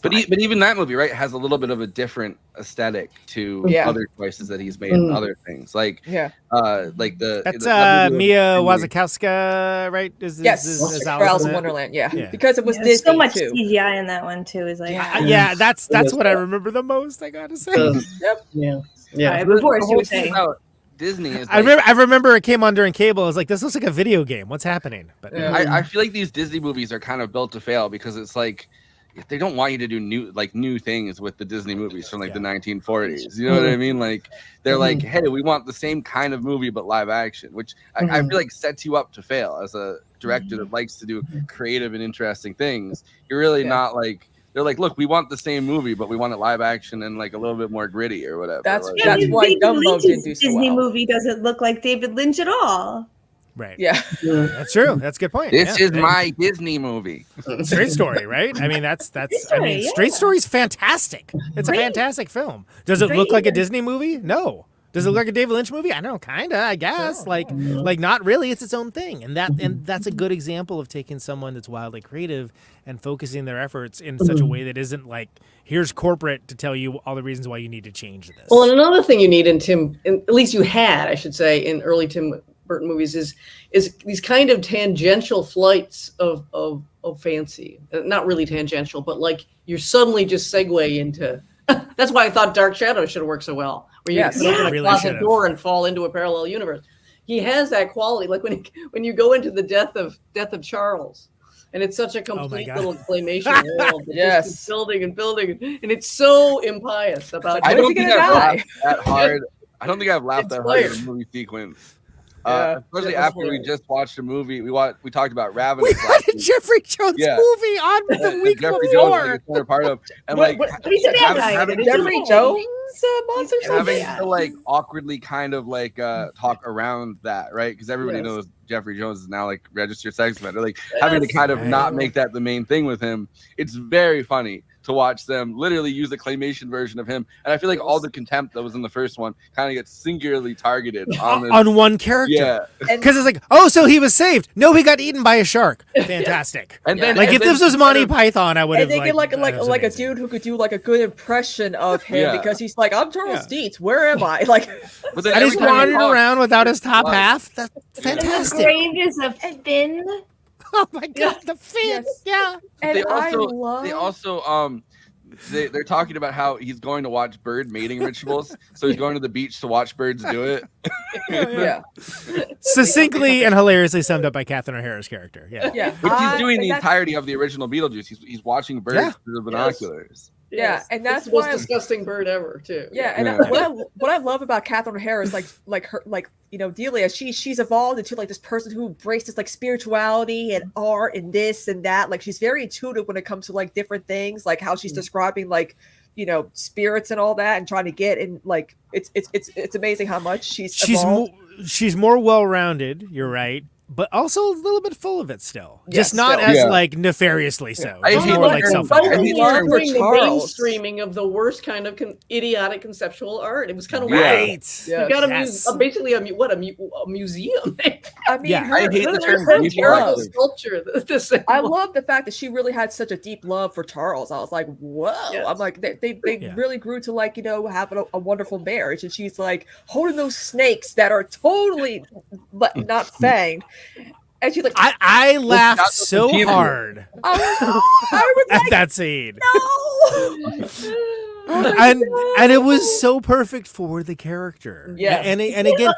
but even that movie, right, has a little bit of a different aesthetic to other choices that he's made in other things. Like like that's Mia Wasikowska, right? Is for Alice in Wonderland, because it was Disney so much too. CGI in that one too. Is like that's what I remember the most. I gotta say. Right, before you were saying Disney is I remember it came on during cable. I was like, this looks like a video game. What's happening? But I feel like these Disney movies are kind of built to fail because it's like they don't want you to do new things with the Disney movies from like the 1940s. You know what I mean? Like they're like, hey, we want the same kind of movie but live action, which I feel like sets you up to fail as a director that likes to do creative and interesting things. You're really not like. They're like, look, we want the same movie, but we want it live action and like a little bit more gritty or whatever. That's why Dumbo didn't do so Disney well. movie doesn't look like David Lynch at all. Right. Yeah. That's true. That's a good point. This is my Disney movie. Straight Story, right? I mean, Straight Story's fantastic. It's a fantastic film. Does it look like a Disney movie? No. Does it look like a David Lynch movie? I don't know, kind of, I guess. Like not really. It's its own thing. And that's a good example of taking someone that's wildly creative and focusing their efforts in such a way that isn't like, here's corporate to tell you all the reasons why you need to change this. Well, and another thing you need at least you had, I should say, in early Tim Burton movies is these kind of tangential flights of fancy. Not really tangential, but like you're suddenly just segue into. That's why I thought Dark Shadows should have worked so well. Where you open a closet door and fall into a parallel universe. He has that quality, like when you go into the death of Charles, and it's such a complete little claymation world that just keeps building and building, and it's so impious about. I don't think I've laughed that hard. I don't think I've laughed that hard in a movie sequence. Especially after we just watched a movie, we talked about Ravenous. We had a Jeffrey Jones movie on the week Jeffrey before. Jones is part of, and like he's a bad guy. Jeffrey Jones monster. Having to like awkwardly kind of like talk around that, right? Because everybody knows Jeffrey Jones is now like registered sex offender. Like having to kind of not make that the main thing with him. It's very funny to watch them literally use the claymation version of him, and I feel like all the contempt that was in the first one kind of gets singularly targeted on one character. Yeah, because it's like, oh, so he was saved. No, he got eaten by a shark. Fantastic. And then, like, if this was Monty Python, I would have. And they get like a dude who could do like a good impression of him because he's like, I'm Charles Deetz. Where am I? Like, but then and he's wandering around without his top half. That's fantastic. The grave is a fin. Oh my god, the fin! Yes. Yeah. And they also they're talking about how he's going to watch bird mating rituals, so he's going to the beach to watch birds do it. Yeah. Succinctly and hilariously summed up by Catherine O'Hara's character. Yeah. Which he's doing the entirety of the original Beetlejuice. He's watching birds through the binoculars. Yeah, and that's the most why disgusting bird ever, too. Yeah, and what I love about Catherine O'Hara is like her, like, you know, Delia. She's evolved into like this person who embraces like spirituality and art and this and that. Like she's very intuitive when it comes to like different things, like how she's describing like, you know, spirits and all that, and trying to get in. Like it's amazing how much she's more well-rounded. You're right. But also a little bit full of it still. Just not as like nefariously so. Just more like self-aware. The mainstreaming of the worst kind of idiotic conceptual art. It was kind of weird. Yes. You got basically a museum. I mean, I hate the term sculpture. I love the fact that she really had such a deep love for Charles. I was like, whoa. Yes. I'm like, they really grew to like, you know, having a wonderful marriage. And she's like holding those snakes that are totally not fanged. And she's like, I laughed so hard I was at like, that scene. No. and it was so perfect for the character. Yeah. And again,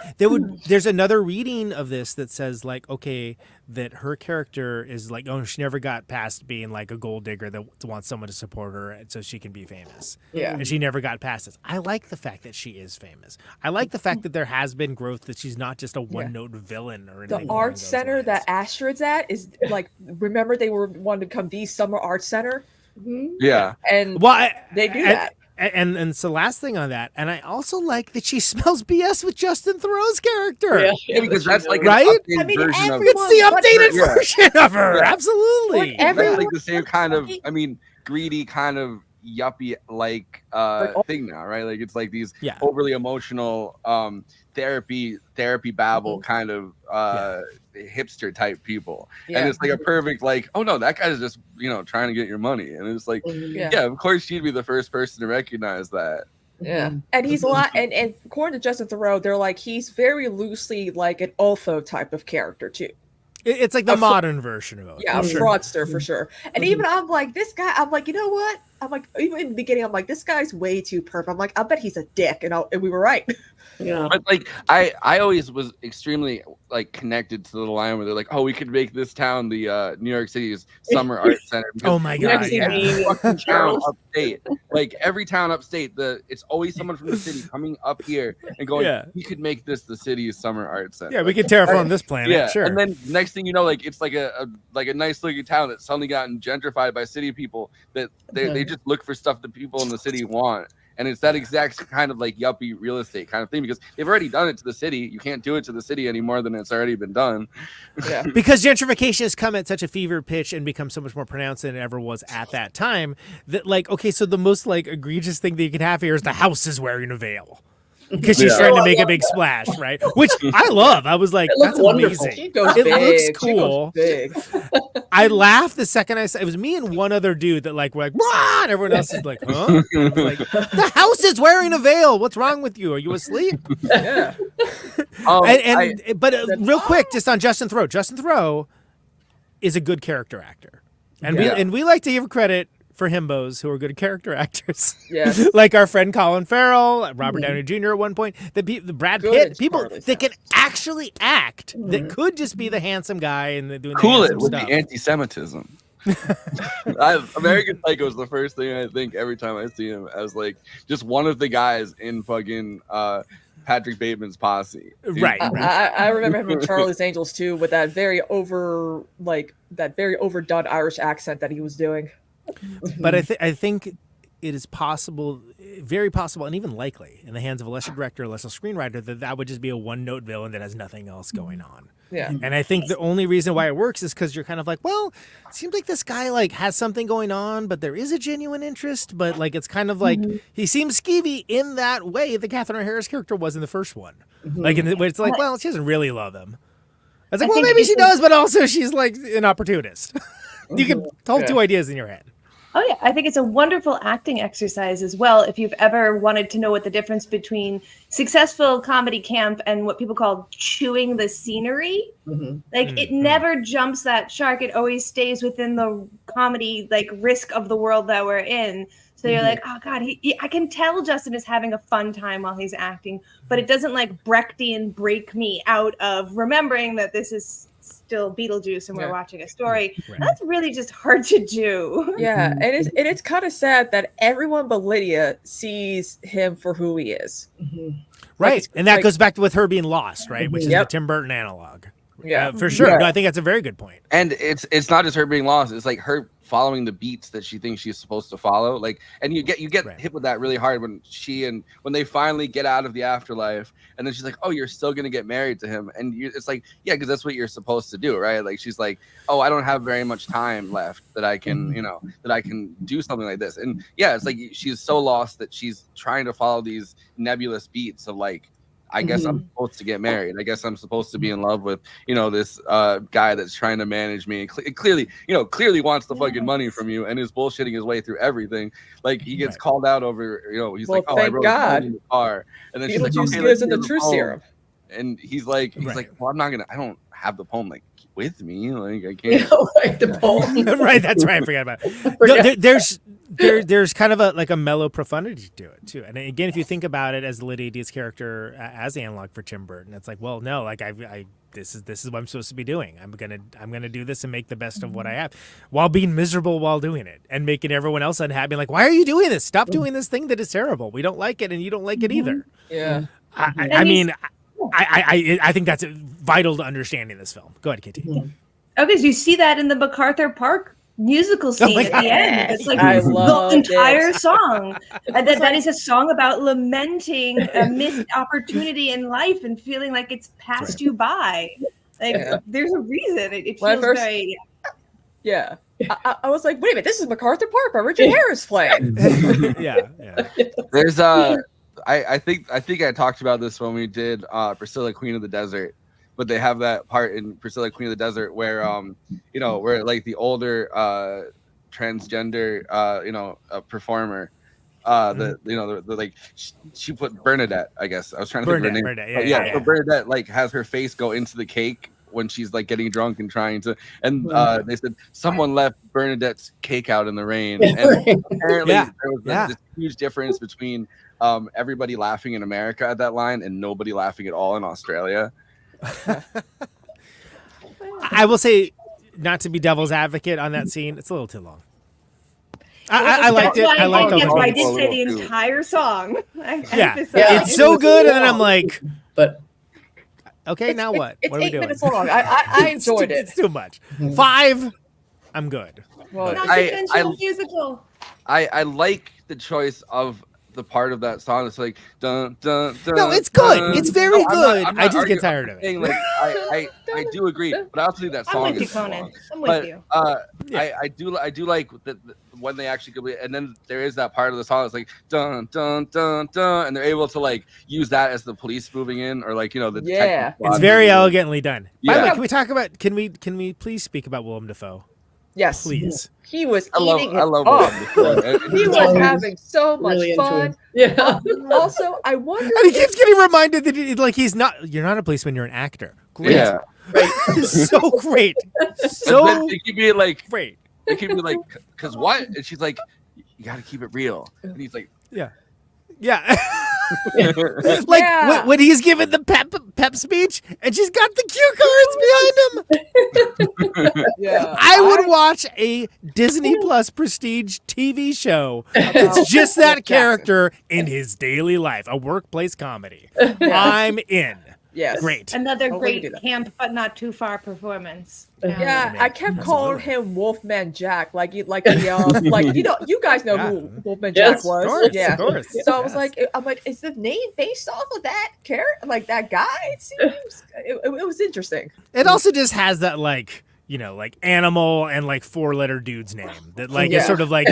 there's another reading of this that says like, okay, that her character is like, oh, she never got past being like a gold digger that wants someone to support her so she can be famous. Yeah. And she never got past this. I like the fact that she is famous. I like the fact that there has been growth, that she's not just a one-note villain or anything. The art center that Astrid's at is like, remember they were wanting to become the Summer Art Center? Mm-hmm. Yeah. And they do that. And so last thing on that, and I also like that she smells BS with Justin Theroux's character. Yeah, because that's like right. An I mean, version of it's the updated version of her. Yeah. Absolutely. That's like the same kind of, I mean, greedy kind of yuppie like thing now, right? Like it's like these overly emotional therapy babble kind of hipster type people, and it's like a perfect like, oh no, that guy's just, you know, trying to get your money, and it's like, yeah, of course she'd be the first person to recognize that. Yeah, and he's a lot, and according to Justin Theroux, they're like he's very loosely like an Otho type of character too. It's like the modern version of it. Yeah, a fraudster for sure. And even I'm like, this guy, I'm like, you know what? I'm like, even in the beginning, I'm like, this guy's way too perfect. I'm like, I bet he's a dick, and we were right. Yeah, but like I always was extremely like connected to the line where they're like, oh, we could make this town the New York City's summer art center. Oh my god, every town upstate, like every town upstate, it's always someone from the city coming up here and going, we could make this the city's summer art center. Yeah, we could terraform this planet. Yeah, sure. And then next thing you know, like it's like a nice looking town that's suddenly gotten gentrified by city people that they just look for stuff that people in the city want. And it's that exact kind of like yuppie real estate kind of thing, because they've already done it to the city. You can't do it to the city any more than it's already been done. Yeah. Because gentrification has come at such a fever pitch and become so much more pronounced than it ever was at that time, that like, okay, so the most like egregious thing that you can have here is the house is wearing a veil. Because she's trying to make a big splash, right? Which I love. I was like, that's amazing. It looks cool. I laughed the second I saw it. Was me and one other dude that like were like, "Wah!" And everyone else is like, huh? Like, the house is wearing a veil. What's wrong with you? Are you asleep? Yeah. But real quick, just on Justin Theroux. Justin Theroux is a good character actor, and we like to give credit for himbos who are good character actors. Yes. Like our friend Colin Farrell, Robert Downey Jr. at one point, the Brad Pitt, people that can actually act, that could just be the handsome guy and doing cool the it with stuff. the anti-Semitism. American Psycho is the first thing I think every time I see him, as like just one of the guys in fucking Patrick Bateman's posse. Right. I remember him in Charlie's Angels too, with that very overdone Irish accent that he was doing. But I think it is possible, very possible, and even likely in the hands of a lesser director, a lesser screenwriter, that would just be a one-note villain that has nothing else going on. Yeah. And I think the only reason why it works is because you're kind of like, well, it seems like this guy like has something going on, but there is a genuine interest, but like it's kind of like he seems skeevy in that way that Catherine O'Hara's character was in the first one. Like it's like, well, she doesn't really love him. It's like, well, maybe she does, but also she's like an opportunist. You can hold two ideas in your head. Oh, yeah. I think it's a wonderful acting exercise as well. If you've ever wanted to know what the difference between successful comedy camp and what people call chewing the scenery, it never jumps that shark. It always stays within the comedy, like, risk of the world that we're in. So So you're like, oh God, I can tell Justin is having a fun time while he's acting, but it doesn't like Brechtian break me out of remembering that this is still Beetlejuice and we're watching a story. Right. That's really just hard to do. Yeah, and it's kind of sad that everyone but Lydia sees him for who he is. Right, like, and that goes back to with her being lost, right, which is the Tim Burton analog. Yeah, for sure. Yeah. No, I think that's a very good point. And it's not just her being lost. It's like her following the beats that she thinks she's supposed to follow. Like, and you get hit with that really hard when when they finally get out of the afterlife, and then she's like, "Oh, you're still gonna get married to him," and it's like, yeah, because that's what you're supposed to do, right? Like, she's like, "Oh, I don't have very much time left that I can, that I can do something like this," and yeah, it's like she's so lost that she's trying to follow these nebulous beats of like, I guess I'm supposed to get married. I guess I'm supposed to be in love with, this guy that's trying to manage me. And clearly wants the fucking money from you and is bullshitting his way through everything. Like, he gets called out over, he's like, "Oh, I wrote a in the car." And then she's like, "Okay, gives in the truth serum." And he's like, "Well, I don't have the poem like with me. Like, I can't." Like the poem. Right, that's right. I forgot about it. There's kind of a mellow profundity to it too. And again, if you think about it as Lydia Deetz character as analog for Tim Burton, it's like, well, no, like this is what I'm supposed to be doing. I'm gonna do this and make the best of what I have, while being miserable while doing it and making everyone else unhappy. Like, why are you doing this? Stop doing this thing that is terrible. We don't like it, and you don't like it either. Yeah. I mean, I think that's vital to understanding this film. Go ahead, Katie. Okay, so you see that in the MacArthur Park musical scene at the end. It's like I the love entire this. song. And that is a song about lamenting a missed opportunity in life and feeling like it's passed you by. Like, there's a reason. It feels very... Yeah. I was like, wait a minute, this is MacArthur Park by Richard Harris playing. Yeah. There's I think I talked about this when we did Priscilla, Queen of the Desert, but they have that part in Priscilla, Queen of the Desert where where like the older transgender performer the like she put Bernadette, I guess I was trying to think of her name. Bernadette, so Bernadette like has her face go into the cake when she's like getting drunk and trying to, and they said someone left Bernadette's cake out in the rain, and apparently there was this huge difference between everybody laughing in America at that line and nobody laughing at all in Australia. I will say, not to be devil's advocate on that scene, it's a little too long. I liked it. I liked all the I did say the entire song. It's so good, and then I'm like, but okay, now what? It's what are we 8 doing? minutes long. I enjoyed it. It's too much. 5, I'm good. Well, non-conventional musical. I like the choice of the part of that song. It's like dun dun dun. No, it's good. It's very good. I'm not I just arguing, get tired of it. Like, I do agree, but I also think that song I'm with you, is Conan. I'm with but, you. I do like that when they actually complete, and then there is that part of the song that's like dun dun dun dun, and they're able to like use that as the police moving in, or like the detective squad it's very elegantly done. By the way, Yeah. can we talk about? Can we please speak about Willem Dafoe? Yes, please. He was I love eating Willem it up. Dafoe. He was having so much Really into fun. it. Yeah. Also, I wonder. And he keeps getting reminded that he's not. You're not a policeman. You're an actor. Great. Yeah. So great. So So they keep being like, great. they keep being like, because what? And she's like, you got to keep it real. And he's like, Yeah. Like when he's giving the pep speech, and she's got the cue cards behind him. Yeah. I would watch a Disney Plus prestige TV show. It's just that character in his daily life, a workplace comedy. I'm in. Yes. Great. Another Hopefully we great do that. camp but not too far performance. Yeah, I kept calling him Wolfman Jack, like you guys know who Wolfman Jack was. Of course, yeah, of course. So I was like, is the name based off of that character, like that guy? It seems it was interesting. It also just has that like animal and like 4-letter dude's name that like is sort of like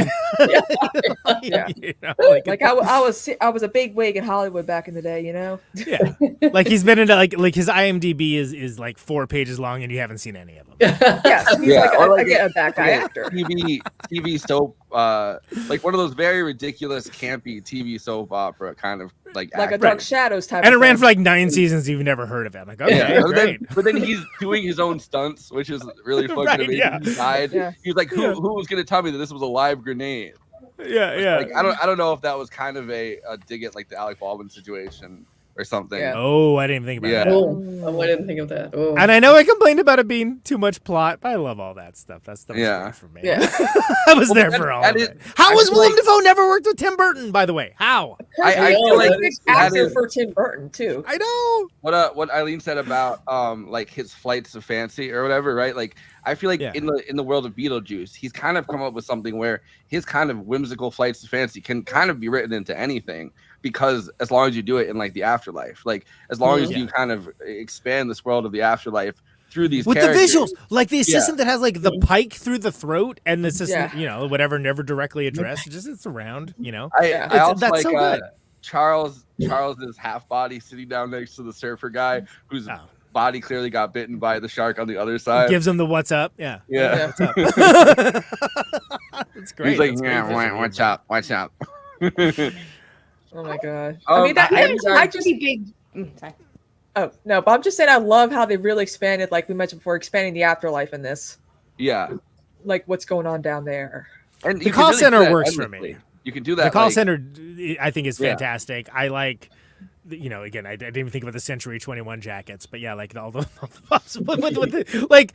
Yeah. like I was a big wig in Hollywood back in the day, yeah, like he's been into like his IMDb is like 4 pages long and you haven't seen any of them. Yes, he's a that guy actor. TV soap, like one of those very ridiculous, campy TV soap opera kind of like a Dark Shadows type. And it of ran thing. for like 9 seasons. You've never heard of it. I'm like, okay, great. But then he's doing his own stunts, which is really fucking amazing. yeah. He died. Yeah. He was like, who was going to tell me that this was a live grenade? Yeah. Like, I don't know if that was kind of a dig at like the Alec Baldwin situation or something. Yeah. Oh, I didn't think about that. Oh, I didn't think of that. Oh. And I know I complained about it being too much plot, but I love all that stuff. That stuff was great for me. Yeah. I was there for all of it. How was Willem Dafoe never worked with Tim Burton, by the way? How? I feel like actor for Tim Burton too. I know. What Eileen said about like his flights of fancy or whatever, right? Like I feel like in the world of Beetlejuice, he's kind of come up with something where his kind of whimsical flights of fancy can kind of be written into anything, because as long as you do it in like the afterlife, like as long as you kind of expand this world of the afterlife through these with characters. the visuals, like the assistant that has like the pike through the throat, and the assistant, whatever, never directly addressed, just it's around, I also that's like so good. Charles's half body sitting down next to the surfer guy whose body clearly got bitten by the shark on the other side. Gives him the what's up. Yeah. What's up? It's great. He's like, That's what's up? Oh my god! I mean, I just big. Sorry. Oh no, but I'm just saying I love how they really expanded, like we mentioned before, expanding the afterlife in this. Yeah. Like what's going on down there. And the call center works for me. You can do that. The call center, I think, is fantastic. I like. Again, I didn't even think about the Century 21 jackets, but yeah, like all the like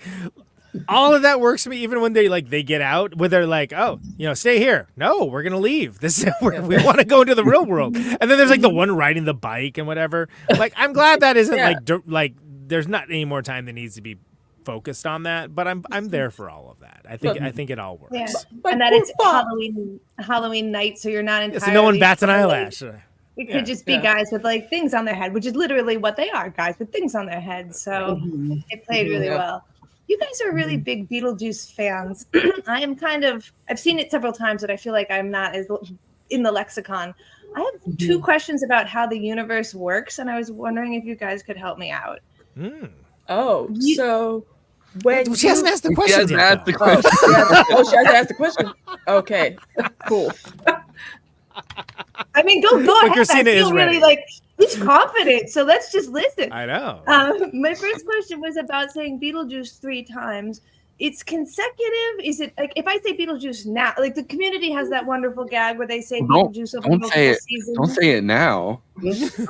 all of that works for me. Even when they get out, where they're like, oh, stay here. No, we're gonna leave. We want to go into the real world. And then there's like the one riding the bike and whatever. Like, I'm glad that isn't like there's not any more time that needs to be focused on that. But I'm there for all of that. I think it all works. Yeah. And that it's Halloween night, so you're not entirely. So no one bats an eyelash. It could just be guys with like things on their head, which is literally what they are, guys with things on their heads. So it played really well. You guys are really big Beetlejuice fans. I've seen it several times, but I feel like I'm not as in the lexicon. I have two questions about how the universe works, and I was wondering if you guys could help me out. Oh, so when she hasn't asked the question yet. She hasn't asked the question. Okay, cool. I mean, go ahead. Kristina I feel really like he's confident, so let's just listen. I know. My first question was about saying Beetlejuice 3 times. It's consecutive. Is it like if I say Beetlejuice now, like the Community has that wonderful gag where they say Beetlejuice over multiple seasons. Don't say it now.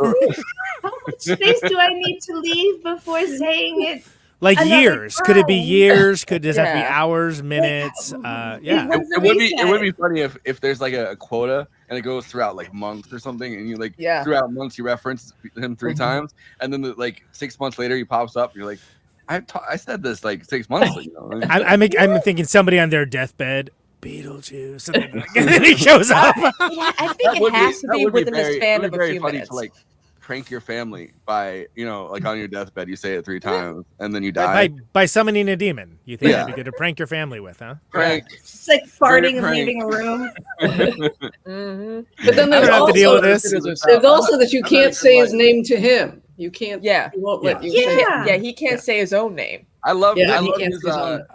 How much space do I need to leave before saying it? Like years? Could it be years? Does it have to be hours, minutes? It would be funny if there's like a quota and it goes throughout like months or something, and you throughout months you reference him 3 times, and then like 6 months later he pops up. You're like, I said this like 6 months ago. I'm thinking somebody on their deathbed. Beetlejuice, and then he shows up. I think it has to be within the span of a few minutes. To, like, prank your family by like on your deathbed you say it 3 times and then you die by summoning a demon. You think that'd be good to prank your family with, huh? Prank. It's like farting and leaving a room. But then there's have to deal with this. There's also that you can't say his name to him. You can't. Yeah. He won't let you. Say he can't say his own name. I love his the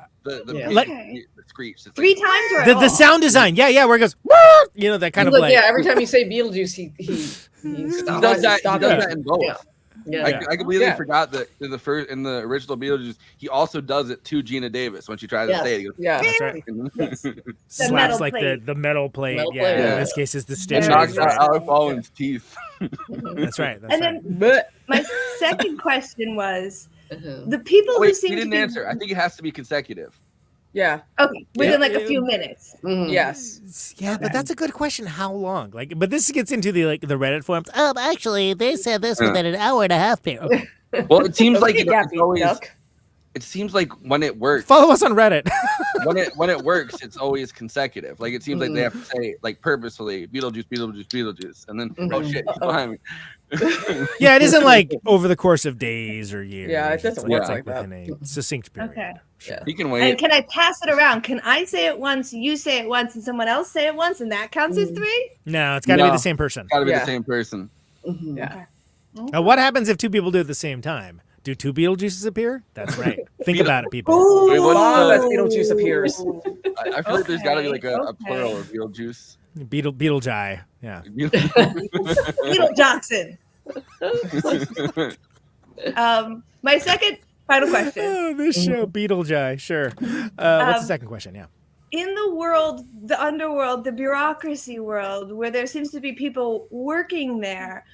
screech. It's 3 times or the sound design. Yeah, where it goes. That kind of like. Yeah, every time you say Beetlejuice, he does that in both. Yeah. I completely forgot that in the original Beetlejuice, he also does it to Gina Davis when she tries to say it. He goes, that's right. Slaps like the metal plate. In this case, is the stitch. Knocks out Alec Baldwin's teeth. That's right. Then my second question was the people who seem he didn't answer. I think it has to be consecutive. Yeah. Okay. Within like a few minutes. Yes. Yeah, but that's a good question. How long? But this gets into the Reddit forums. Actually, they said this within an hour and a half. Okay. Well, it seems like it's always. It seems like when it works. Follow us on Reddit. when it works, it's always consecutive. Like it seems like they have to say like purposefully Beetlejuice, and then oh shit, he's behind me. Yeah, it isn't like over the course of days or years. Yeah, it doesn't work like that. Within a succinct period. Okay. Sure. He can wait. And can I pass it around? Can I say it once, you say it once, and someone else say it once, and that counts as 3? No, it's got to be the same person. Got to be the same person. Yeah. Now, what happens if 2 people do it at the same time? Do 2 Beetlejuices appear? That's right. Think about it, people. That Beetlejuice appears. I feel like there's got to be like a plural of Beetlejuice. Beetlejuice. Yeah. Beetle Johnson. My second final question. Oh, this show, Beetlejuice. Sure. What's the second question? Yeah. in the world, the underworld, the bureaucracy world, where there seems to be people working there,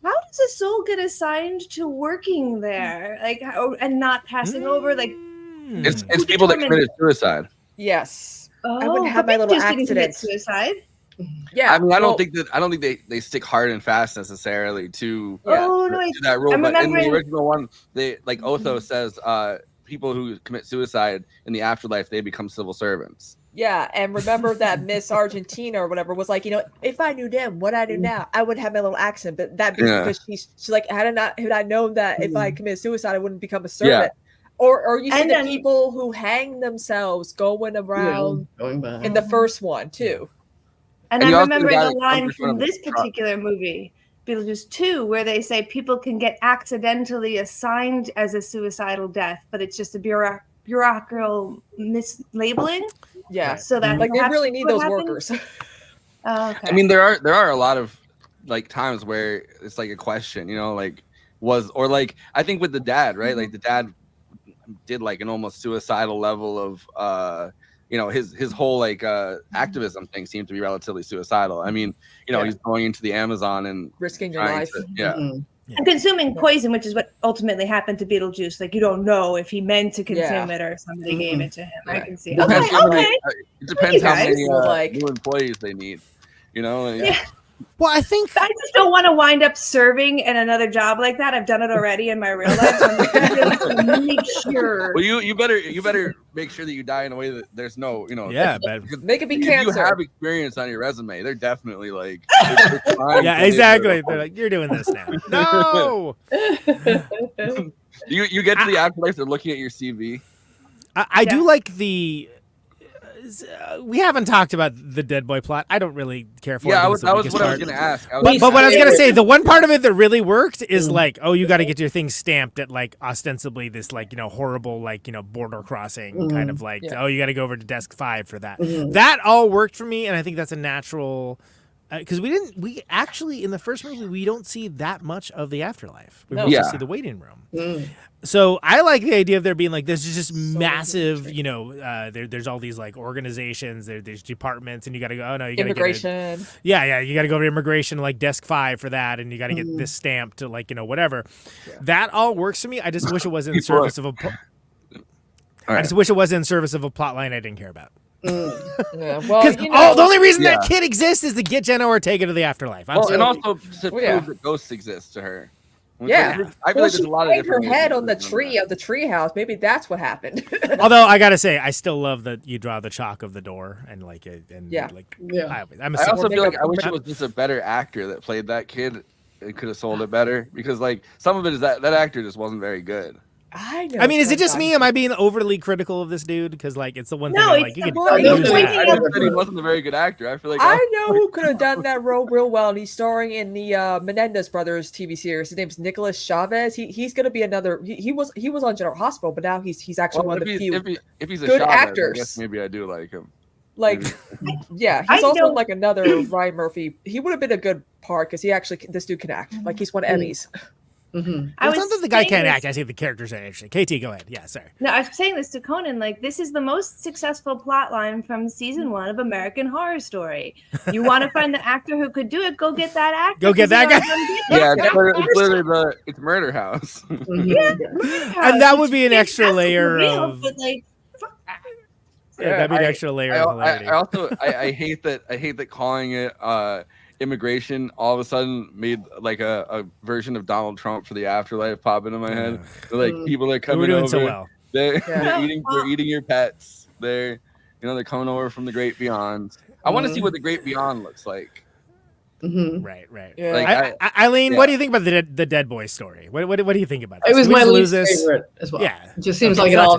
how does a soul get assigned to working there, like, and not passing over? Like, it's people that committed suicide. Yes. Oh, I wouldn't have my little Beetlejuice didn't commit accident. suicide. Yeah. I mean, I don't think they stick hard and fast necessarily to that rule. I'm But in the remembering- original one, they like Otho says, people who commit suicide in the afterlife, they become civil servants. Yeah, and remember that Miss Argentina or whatever was like, if I knew then what I do now, I would have my little accent. But that because she's like, had I known that if I committed suicide, I wouldn't become a servant. Or you see the people who hang themselves going around in the first one too. And I'm remembering a line from this particular movie, Beetlejuice 2, where they say people can get accidentally assigned as a suicidal death, but it's just a bureaucratic mislabeling. Yeah. So that like they really need those workers. Oh, okay. I mean, there are a lot of like times where it's like a question, like I think with the dad, right? Like the dad did like an almost suicidal level of his whole like activism thing seemed to be relatively suicidal. I mean, he's going into the Amazon and risking your life. And consuming poison, which is what ultimately happened to Beetlejuice. Like, you don't know if he meant to consume it or somebody gave it to him. I can see. Okay. It depends how many guys. new employees they need. Well, I think I just don't want to wind up serving in another job like that. I've done it already in my real life. So I'm gonna make sure. Well, you better make sure that you die in a way that there's no, Make it be if cancer. you have experience on your resume, they're definitely like, yeah, exactly. They're like, you're doing this now. No. you get to the afterlife. They're looking at your CV. I do like the. We haven't talked about the Dead Boy plot. I don't really care for it. Yeah, that was what I was going to ask. But what I was going to say, the one part of it that really worked is like, you got to get your thing stamped at like ostensibly this like, horrible like, border crossing kind of like, you got to go over to desk 5 for that. That all worked for me. And I think that's a natural, because we actually in the first movie, we don't see that much of the afterlife. We mostly see the waiting room. So I like the idea of there being like this is just massive, there's all these like organizations, there's departments, and you got to go. Oh no, you got to immigration. you got to go to immigration, like desk 5 for that, and you got to get this stamped to like whatever. That all works for me. I just wish it was in service of a. I just wish it was in service of a plot line I didn't care about. Well, the only reason that kid exists is to get Jenna Ortega to the afterlife. And also to prove that ghosts exist to her. Yeah, I feel like there's a lot of different her head on the tree of the treehouse. Maybe that's what happened. Although I gotta say, I still love that you draw the chalk of the door and like it. And I also feel like I wish it was just a better actor that played that kid. It could have sold it better because like some of it is that actor just wasn't very good. I mean, is it just me? Am I being overly critical of this dude? Because like it's the one thing No, I'm it's like you the could point. use I that. just said he wasn't a very good actor. I feel like I know who could have done that role real well, and he's starring in the Menendez Brothers TV series. His name's Nicholas Chavez. He's going to be another. He was on General Hospital, but now he's actually one of the few if he's a good Chavez, actors. I guess maybe I do like him. Like, yeah, he's also like another Ryan Murphy. He would have been a good part because this dude can act. Like he's won Emmys. It's not that the guy can't act. I think the characters are interesting. KT, go ahead. Yeah, sorry. No, I was saying this to Conan. Like, this is the most successful plot line from season 1 of American Horror Story. You want to find the actor who could do it? Go get that actor. Go get that guy. Yeah, it's literally it's Murder House. Yeah, and that would be an extra layer of. But like, that'd be an extra layer of hilarity. I also hate that calling it immigration all of a sudden made like a version of Donald Trump for the afterlife pop into my head. Like people are coming over. So well. They're eating your pets. They're coming over from the great beyond. I want to see what the great beyond looks like. Right. Yeah. Like, Eileen, what do you think about the Dead Boy story? What do you think about this? It was my least favorite as well. Yeah, it just seems like it all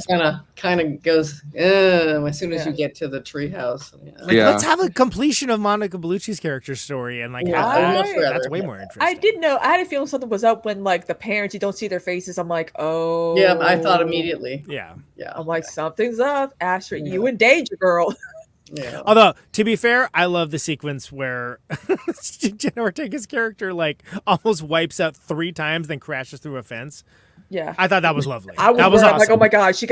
kind of goes as soon as you get to the treehouse. Let's have a completion of Monica Bellucci's character story and that's way more interesting. I did know. I had a feeling something was up when like the parents, you don't see their faces. I'm like, oh, yeah. I thought immediately. Yeah. I'm like, something's up, Astrid. You in danger, girl. Yeah. Although, to be fair, I love the sequence where Jenna Ortega's character like almost wipes out 3 times, then crashes through a fence. Yeah, I thought that was lovely. That was awesome. like, oh my god, is she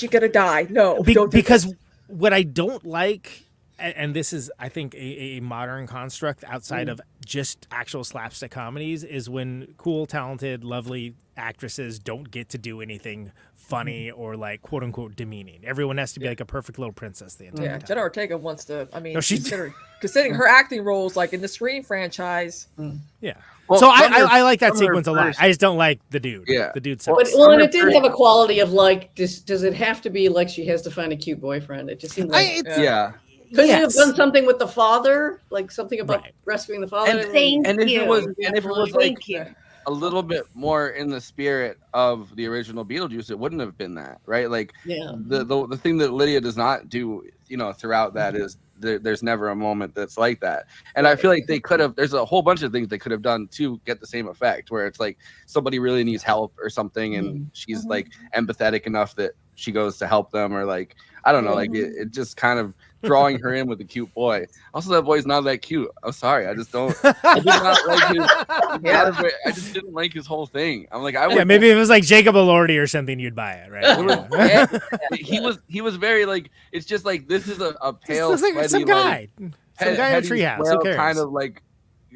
gonna die? No, don't do because this. what I don't like, and this is, I think, a modern construct outside of just actual slapstick comedies, is when cool, talented, lovely actresses don't get to do anything funny or like quote unquote demeaning. Everyone has to be like a perfect little princess the entire time. Jenna Ortega wants to. I mean, No, she's- considering her acting roles, like in the Scream franchise. Yeah. Well, so from I like that from her sequence a lot. first- I just don't like the dude. Yeah. The dude But, sucks. well, and it didn't have a quality of like, does it have to be like she has to find a cute boyfriend? It just seemed like Yeah. couldn't you have done something with the father, like something about rescuing the father? And if it was like a little bit more in the spirit of the original Beetlejuice, it wouldn't have been that, right? Like the thing that Lydia does not do, throughout that is there's never a moment that's like that. And I feel like they could have. There's a whole bunch of things they could have done to get the same effect, where it's like somebody really needs help or something, and she's like empathetic enough that she goes to help them, or like I don't know, like it just kind of drawing her in with a cute boy. Also, that boy's not that cute. I'm sorry, I just don't. I did not like his. I just didn't like his whole thing. I'm like, Maybe if it was like Jacob Elordi or something, you'd buy it, right? He was very like. It's just like this is a pale, This looks like some guy, some guy in a treehouse. Who cares? Kind of like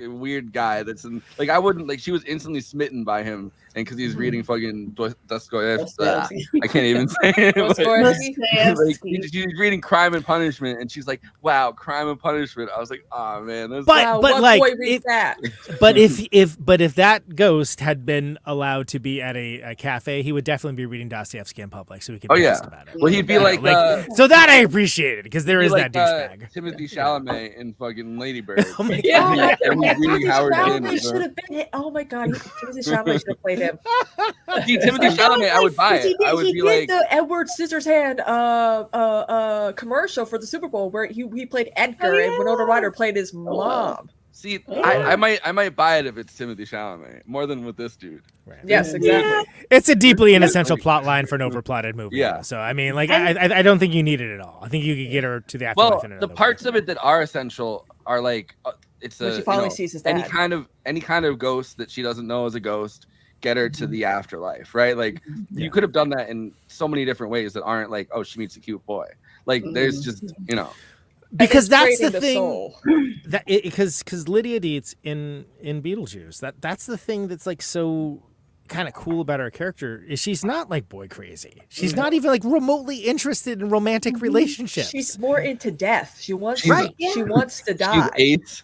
a weird guy that's in like I wouldn't like. She was instantly smitten by him, and because he's reading fucking Dostoevsky. I can't even say it. Like, she's reading Crime and Punishment, and she's like, "Wow, Crime and Punishment." I was like, "Oh man, that's but like, that? but if that ghost had been allowed to be at a cafe, he would definitely be reading Dostoevsky in public, so we could be honest about it. Well, he'd be like so that I appreciated because there is that douchebag. Timothy Chalamet in fucking Lady Bird. Oh my God. And he's reading Howard Chalamet Gaines. should have been. Oh my God, Timothy Chalamet should have played him. See, Timothy Chalamet, I would buy it. I would be like the Edward Scissorhands commercial for the Super Bowl where he played Edgar and Winona Ryder played his mom. See, I might buy it if it's Timothy Chalamet more than with this dude. Right. Yes, exactly. It's a deeply inessential plot line for an overplotted movie. Yeah. So I mean, like, I don't think you need it at all. I think you could get her to the afterlife. Well, in another the parts of it that are essential are like it's When she finally sees his dad. any kind of ghost that she doesn't know is a ghost. Get her to the afterlife, right? Like you could have done that in so many different ways that aren't like, oh, she meets a cute boy. Like there's just because that's the thing that because Lydia Deetz in Beetlejuice, that's the thing that's like so kind of cool about her character is she's not like boy crazy. She's not even like remotely interested in romantic relationships. She's more into death. She wants she wants to die. She's 8.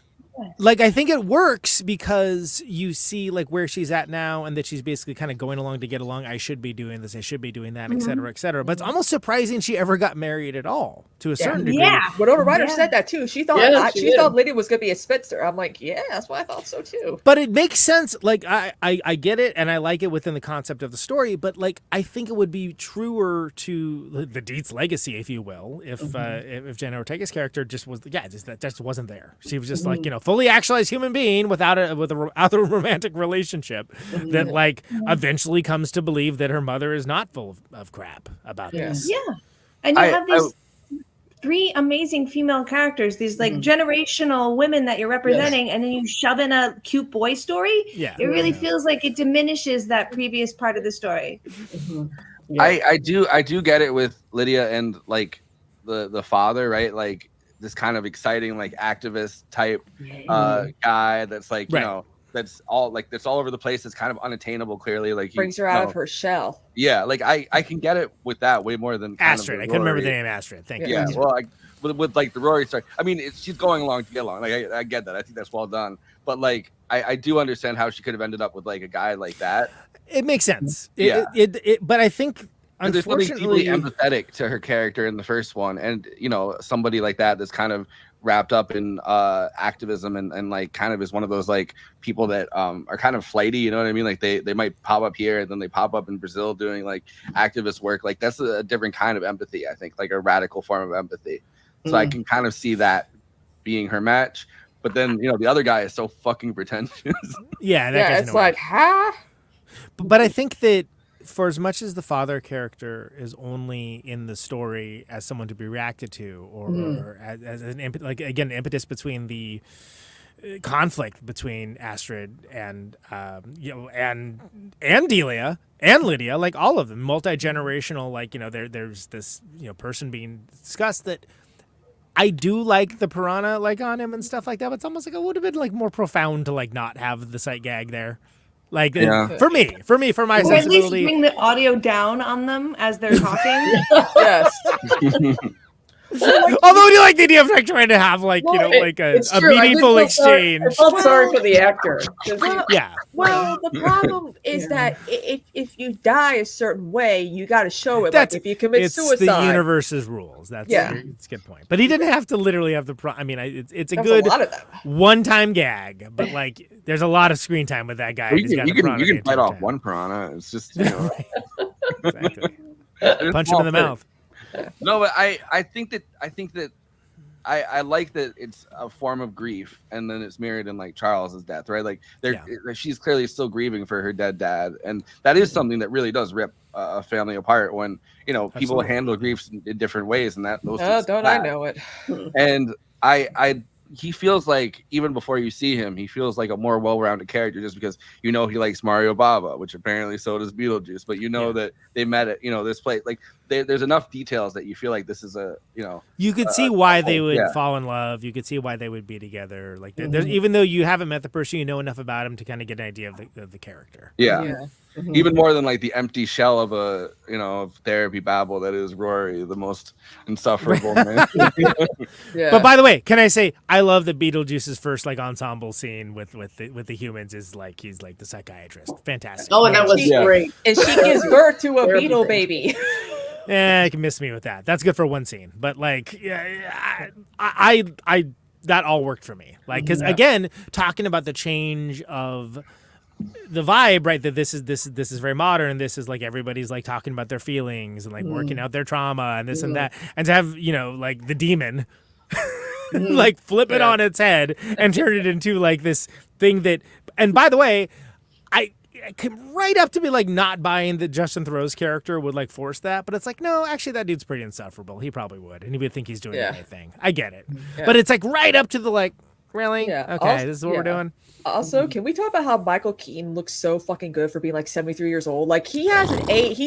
Like I think it works because you see like where she's at now and that she's basically kind of going along to get along. I should be doing this. I should be doing that, et cetera, et cetera. But it's almost surprising she ever got married at all to a certain degree. Yeah, Winona Ryder said that too. She thought she thought Lydia was gonna be a spitster. I'm like, yeah, that's what I thought so too. But it makes sense. Like I get it and I like it within the concept of the story. But like I think it would be truer to the Deetz legacy, if you will, if Jenna Ortega's character just wasn't there. She was just like fully actualized human being without a romantic relationship that like eventually comes to believe that her mother is not full of crap about this. Yeah, and you have these 3 amazing female characters, these like generational women that you're representing, and then you shove in a cute boy story. Yeah, it really feels like it diminishes that previous part of the story. I do get it with Lydia and like the father, right? Like this kind of exciting like activist type guy that's like that's all over the place. It's kind of unattainable. Clearly, like brings her out of her shell. Yeah, like I can get it with that way more than Astrid. I couldn't remember the name Astrid. Thank you. Yeah, well, with like the Rory story. I mean, she's going along to get along. Like I get that. I think that's well done. But like I do understand how she could have ended up with like a guy like that. It makes sense. But I think. There's something deeply empathetic to her character in the first one, and somebody like that's kind of wrapped up in activism and like kind of is one of those like people that are kind of flighty, you know what I mean? Like they might pop up here and then they pop up in Brazil doing like activist work. Like that's a different kind of empathy, I think, like a radical form of empathy. So I can kind of see that being her match. But then the other guy is so fucking pretentious. Yeah, it's like But I think that. For as much as the father character is only in the story as someone to be reacted to, or as an like again impetus between the conflict between Astrid and and Delia and Lydia, like all of them, multi-generational. Like there's this person being discussed that I do like the piranha like on him and stuff like that. But it's almost like it would have been like more profound to like not have the sight gag there. Like for my sensibility. At least bring the audio down on them as they're talking. Yes. Although I do like the idea of like trying to have like a meaningful exchange. I felt sorry for the actor. Yeah. Well, the problem is that if you die a certain way, you got to show it. Like if you commit suicide, it's the universe's rules. It's a good point. But he didn't have to literally have I mean, it's a good one-time gag. But like, there's a lot of screen time with that guy. Well, you can fight off one piranha. It's just exactly. Punch him in the mouth. No, but I think that I like that it's a form of grief, and then it's mirrored in like Charles's death, right? Like she's clearly still grieving for her dead dad, and that is something that really does rip a family apart when people handle griefs in different ways, and that those. Don't I know it? And he feels like, even before you see him, he feels like a more well-rounded character, just because he likes Mario Bava, which apparently so does Beetlejuice. But that they met at this place. Like there's enough details that you feel like this is a You could see why they would fall in love. You could see why they would be together. Like even though you haven't met the person, you know enough about him to kind of get an idea of the character. Yeah. Even more than like the empty shell of a of therapy babble that is Rory, the most insufferable man. But by the way, can I say I love that Beetlejuice's first like ensemble scene with the humans is like he's like the psychiatrist. Fantastic. Oh, and that was great. And she gives birth to a beetle baby. Yeah, you can miss me with that. That's good for one scene, but like, I that all worked for me. Like, because again, talking about the change of the vibe, right? That this is very modern. This is like everybody's like talking about their feelings and like working out their trauma and this and that, and to have like the demon like flip it on its head and turn it into like this thing that. And by the way, I came right up to me like not buying that Justin Theroux's character would like force that, but it's like, no, actually that dude's pretty insufferable. He probably would, and he would think he's doing the right thing. I get it, but it's like right up to the like, really? Okay, this is what we're doing. Also, can we talk about how Michael Keaton looks so fucking good for being like 73 years old? Like he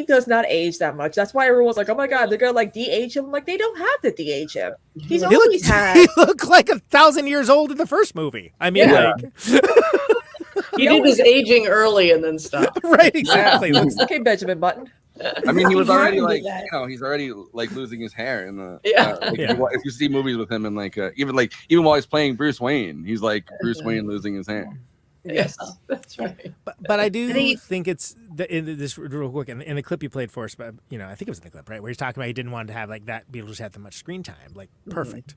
does not age that much. That's why everyone's like, oh my god, they're gonna like de-age him. Like they don't have to de-age him. He looked like 1,000 years old in the first movie. I mean, like. He did his aging early and then stopped. Right, exactly. Okay, Benjamin Button. I mean, he was already like, he's already like losing his hair in the. If you see movies with him and like, even while he's playing Bruce Wayne, he's like Bruce Wayne losing his hair. Yes, that's right. But I do think it's this real quick in the clip you played for us. But I think it was in the clip, right, where he's talking about he didn't want to have like that Beetlejuice had that much screen time. Like perfect.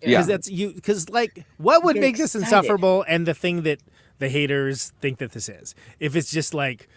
Because that's you. Because like, what would make this insufferable? And the thing that the haters think that this is, if it's just like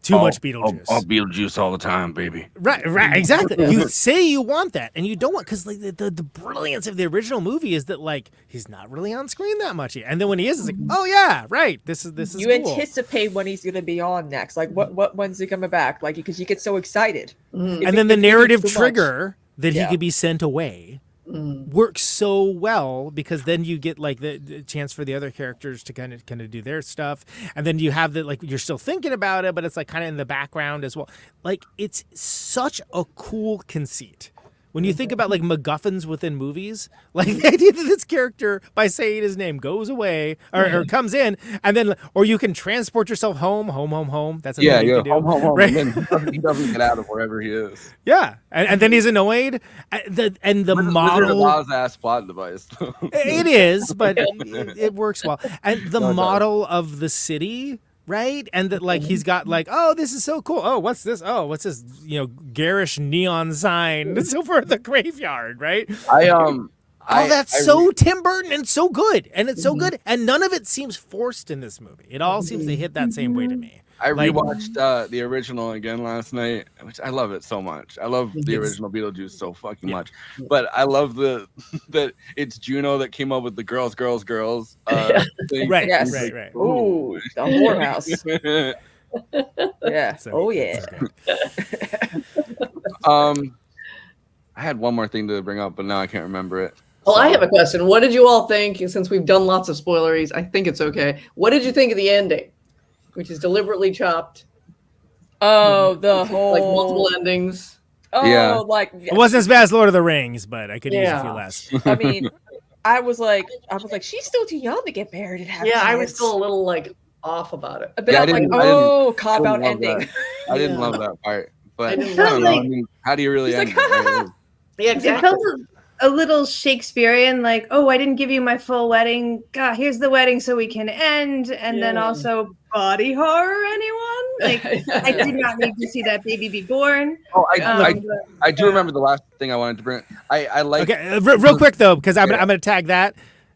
too much Beetlejuice, all Beetlejuice all the time, baby. Right, exactly. You say you want that, and you don't want, because like the brilliance of the original movie is that like he's not really on screen that much yet, and then when he is, it's like, oh yeah, right. This is you cool. anticipate when he's gonna be on next, like when's he coming back, like because you get so excited, and then the narrative trigger that he could be sent away. Works so well, because then you get like the chance for the other characters to kind of do their stuff, and then you have that like you're still thinking about it, but it's like kind of in the background as well. Like it's such a cool conceit when you think about like MacGuffins within movies, like the idea that this character, by saying his name, goes away or comes in, and then or you can transport yourself home. That's a thing you can do, home, right? And then he doesn't get out of wherever he is. Yeah, and then he's annoyed. The model Law's ass plot device. It is, but it works well. And the model of the city. Right, and that like he's got like, oh, this is so cool. Oh, what's this? Oh, what's this? Garish neon sign. It's over at the graveyard, right? That's so Tim Burton and so good, and it's so good, and none of it seems forced in this movie. It all seems to hit that same way to me. I rewatched the original again last night, which I love it so much. I love the original Beetlejuice so fucking much, but I love that it's Juno that came up with the girls thing. Right. Ooh, the whorehouse. Yeah. So, yeah. I had one more thing to bring up, but now I can't remember it. Well, I have a question. What did you all think, since we've done lots of spoileries, I think it's okay. What did you think of the ending, which is deliberately chopped? Oh, the whole... Like multiple endings. Oh, It wasn't as bad as Lord of the Rings, but I could use a few less. I mean, I was like, she's still too young to get married and have kids. I was still a little like off about it. But I'm like, cop out ending. I didn't love that part, but I didn't don't know. like- I mean, how do you really end it? Yeah, It exactly. felt a little Shakespearean, like, oh, I didn't give you my full wedding. God, here's the wedding so we can end. And then also body horror, anyone? Like, I did not need to see that baby be born. Oh, I do remember the last thing I wanted to bring. I like. Okay, real quick though, because I'm gonna tag that.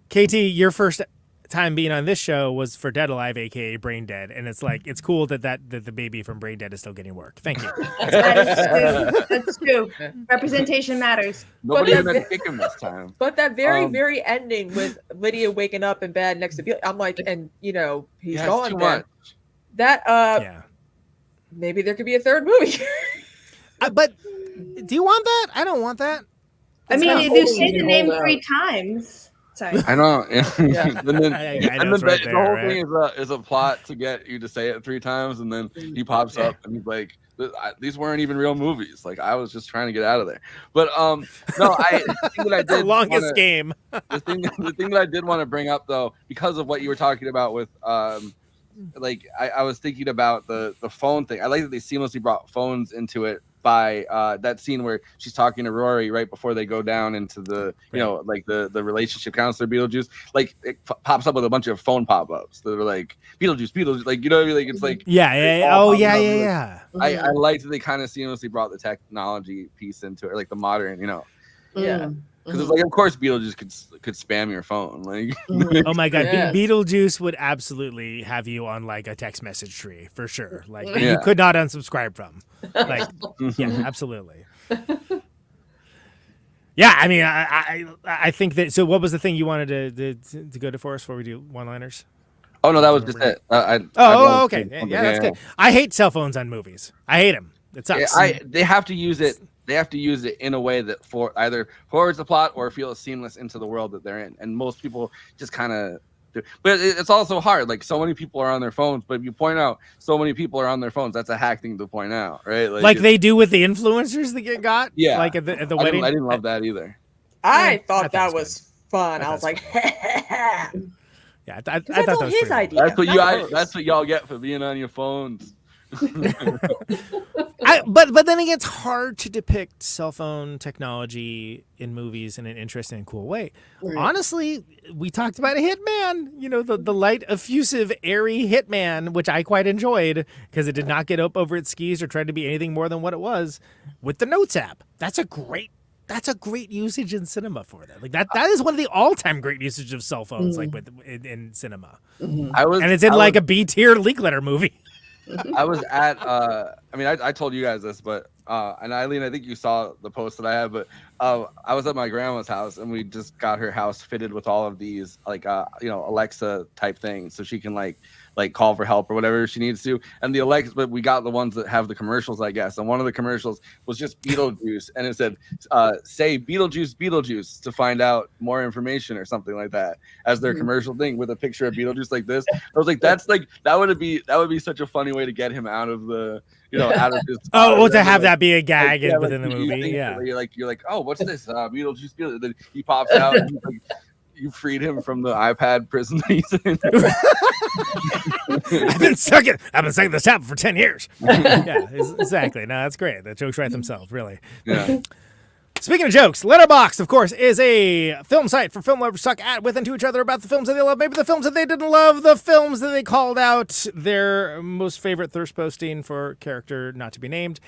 KT, your first time being on this show was for Dead Alive, aka Brain Dead, and it's like it's cool that the baby from Brain Dead is still getting work. Thank you. That's true. Representation matters. Nobody even had to kick him this time. But that very ending with Lydia waking up in bed next to Beetlejuice, I'm like, and he's gone. Too Then. much. That maybe there could be a third movie. But do you want that? I don't want that. I mean, if you say the name 3 times. Sorry. I know. I know it's right the there, whole right? thing is a plot to get you to say it 3 times, and then he pops up and he's like, "These weren't even real movies. Like I was just trying to get out of there." But no, the thing that I did the longest game. the thing that I did want to bring up though, because of what you were talking about with like I was thinking about the phone thing. I like that they seamlessly brought phones into it by that scene where she's talking to Rory right before they go down into the like the relationship counselor Beetlejuice. Like it pops up with a bunch of phone pop-ups that are like Beetlejuice, like you know what I mean? Like it's like yeah. I like that they kind of seamlessly brought the technology piece into it, like the modern, Yeah. Because it's like, of course, Beetlejuice could spam your phone. Like, oh my god, Yes. Beetlejuice would absolutely have you on like a text message tree for sure. Like Yeah. you could not unsubscribe from. Like, yeah, absolutely. Yeah, I mean, I think that. So, what was the thing you wanted to go to Forrest before we do one-liners? Oh no, that was just it. Okay, yeah, that's good. I hate cell phones on movies. I hate them. It sucks. They have to use it. They have to use it in a way that either forwards the plot or feels seamless into the world that they're in. And most people just kind of do. But it's also hard. Like so many people are on their phones. But if you point out so many people are on their phones, that's a hack thing to point out, right? Like they do with the influencers that get got. Yeah. Like at the wedding. I didn't love that either. I thought that was fun. I was like, yeah, I thought that all was his pretty idea. That's what y'all get for being on your phones. But then it gets hard to depict cell phone technology in movies in an interesting and cool way. Right. Honestly, we talked about a hitman, the light, effusive, airy hitman, which I quite enjoyed because it did not get up over its skis or try to be anything more than what it was with the Notes app. That's a great usage in cinema for that. Like that is one of the all-time great usage of cell phones, like in cinema. Mm-hmm. And it's in a B-tier leak letter movie. I was at I told you guys this, but and Eileen, I think you saw the post that I had, but I was at my grandma's house and we just got her house fitted with all of these Alexa type things, so she can like call for help or whatever she needs to. And the Alexa, but we got the ones that have the commercials, I guess. And one of the commercials was just Beetlejuice, and it said, "Say Beetlejuice Beetlejuice to find out more information" or something like that as their commercial thing with a picture of Beetlejuice like this. I was like, that would be such a funny way to get him out of the out of his. To have that be a gag within the movie. Yeah, you're like, oh, what's this? Beetlejuice Beetlejuice. Then he pops out. And he's like, you freed him from the iPad prison that he's in. I've been sucking this app for 10 years. Yeah, exactly. No, that's great. The jokes write themselves, really. Yeah. Speaking of jokes, Letterboxd, of course, is a film site for film lovers to talk at with and to each other about the films that they love, maybe the films that they didn't love, the films that they called out their most favorite thirst posting for character not to be named.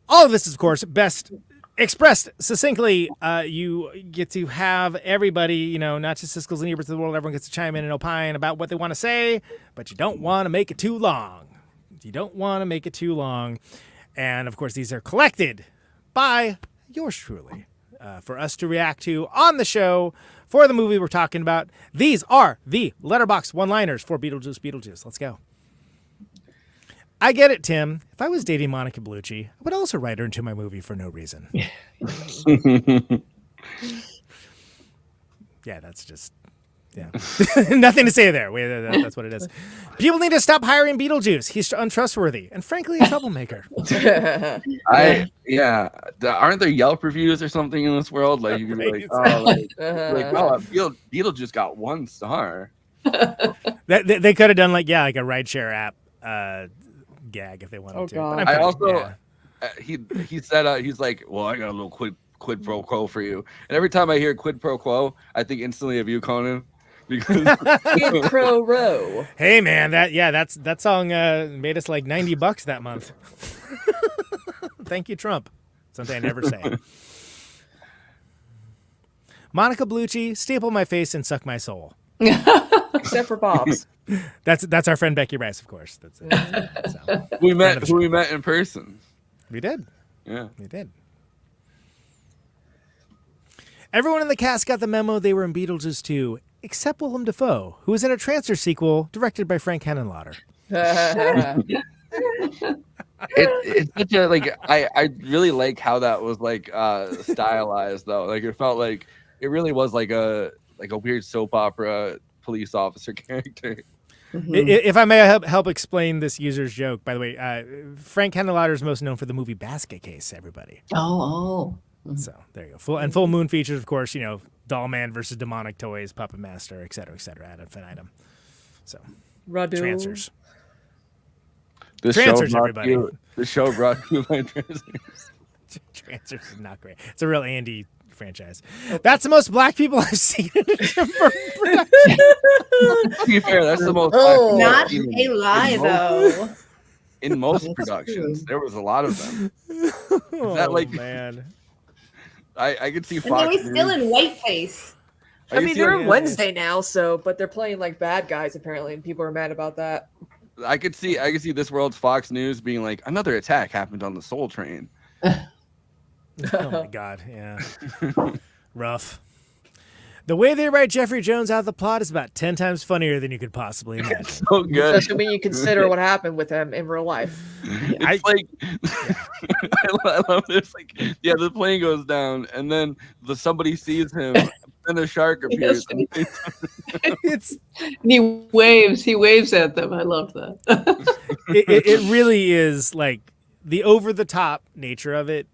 All of this is, of course, best expressed succinctly. You get to have everybody, not just Siskel's and Eberts of the world, everyone gets to chime in and opine about what they want to say, but you don't want to make it too long. And, of course, these are collected by yours truly for us to react to on the show for the movie we're talking about. These are the Letterboxd one-liners for Beetlejuice Beetlejuice. Let's go. I get it, Tim. If I was dating Monica Bellucci, I would also write her into my movie for no reason. Yeah, that's just. Yeah, nothing to say there. That's what it is. People need to stop hiring Beetlejuice. He's untrustworthy and, frankly, a troublemaker. Aren't there Yelp reviews or something in this world? Like you can be like, Beetlejuice got 1 star. They could have done like a rideshare app gag if they wanted to. God. But I also he said he's like, well, I got a little quid pro quo for you. And every time I hear quid pro quo, I think instantly of you, Conan. Because Quid pro row. Hey man, that song made us like $90 that month. Thank you, Trump. Something I never say. Monica Bellucci, staple my face and suck my soul. Except for Bob's. That's our friend Becky Rice, of course. That's it. we met in person. We did. Yeah, we did. Everyone in the cast got the memo they were in Beetlejuice 2, except Willem Dafoe, who was in a Transfer sequel directed by Frank Henenlotter. It's such a I really like how that was stylized though. Like it felt like it really was like a weird soap opera police officer character. If I may help explain this user's joke, by the way, Frank Henenlotter is most known for the movie Basket Case. Everybody. Oh. So there you go. Full Moon features, of course, Doll Man versus Demonic Toys, Puppet Master, et cetera, ad infinitum. So, Radu. Transfers. This show brought to you by Transfers. Transfers is not great. It's a real Andy franchise. That's the most black people I've seen in a Tim Burton production. To be fair, that's the most black people Not I've seen a lie, though. In most productions, there was a lot of them. Man. I could see And Fox. they were still in whiteface. I mean, they're on Wednesday now, but they're playing like bad guys apparently, and people are mad about that. I could see this world's Fox News being like, another attack happened on the Soul Train. Oh my God, yeah. Rough. The way they write Jeffrey Jones out of the plot is about 10 times funnier than you could possibly imagine. So good. Especially when you consider what happened with him in real life. It's I love this. The plane goes down, and then somebody sees him, and a shark appears. He waves at them. I love that. it really is like the over the top nature of it.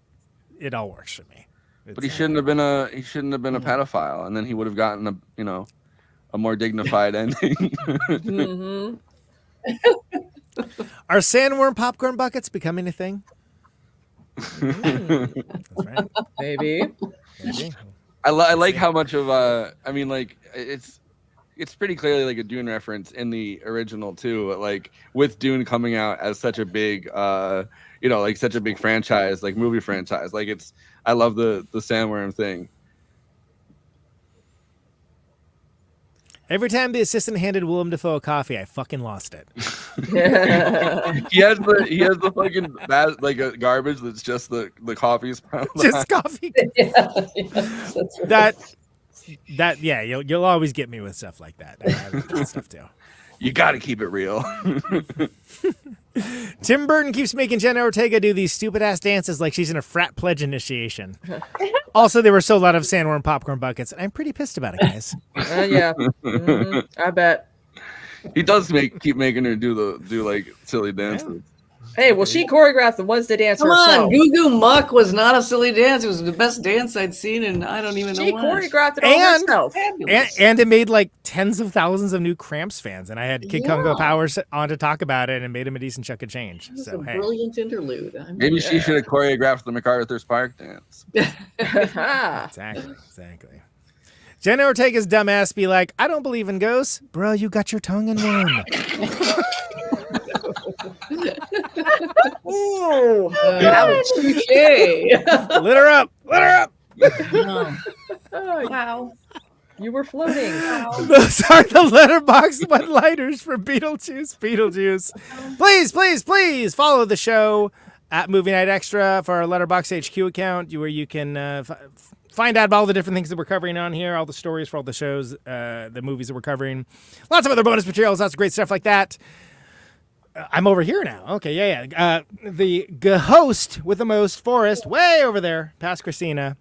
It all works for me. But he shouldn't have been a pedophile, and then he would have gotten a more dignified ending. Mm-hmm. Are sandworm popcorn buckets becoming a thing? That's right. Maybe. I like how much of it's pretty clearly like a Dune reference in the original too. But like with Dune coming out as such a big such a big franchise, like movie franchise, I love the sandworm thing. Every time the assistant handed Willem Dafoe a coffee, I fucking lost it. he has the fucking a garbage that's just the coffee spout. Just coffee. You'll always get me with stuff like that. I have that stuff too. You got to keep it real. Tim Burton keeps making Jenna Ortega do these stupid ass dances like she's in a frat pledge initiation. Also, there were so a lot of sandworm popcorn buckets, and I'm pretty pissed about it, guys. Yeah, I bet. He does keep making her do silly dances. Hey, well, she choreographed the Wednesday dance Come herself. on, Goo Goo Muck was not a silly dance. It was the best dance I'd seen, and I don't even know She why. choreographed it all herself. And it made like tens of thousands of new Cramps fans, and I had Kid Congo Powers on to talk about it, and made him a decent chunk of change. It was So a hey, brilliant interlude. Maybe she should have choreographed the MacArthur's Park dance. Exactly. Jenna Ortega's dumbass be like, I don't believe in ghosts. Bro, you got your tongue in one. Ooh, Lit her up. Wow. You were floating. Those are the letterbox one-liners for Beetlejuice. Please follow the show at Movie Night Extra for our Letterbox HQ account, where you can find out about all the different things that we're covering on here, all the stories for all the shows, the movies that we're covering, lots of other bonus materials, lots of great stuff like that. I'm over here now. Okay, yeah. The host with the most, Forrest, way over there, past Kristina.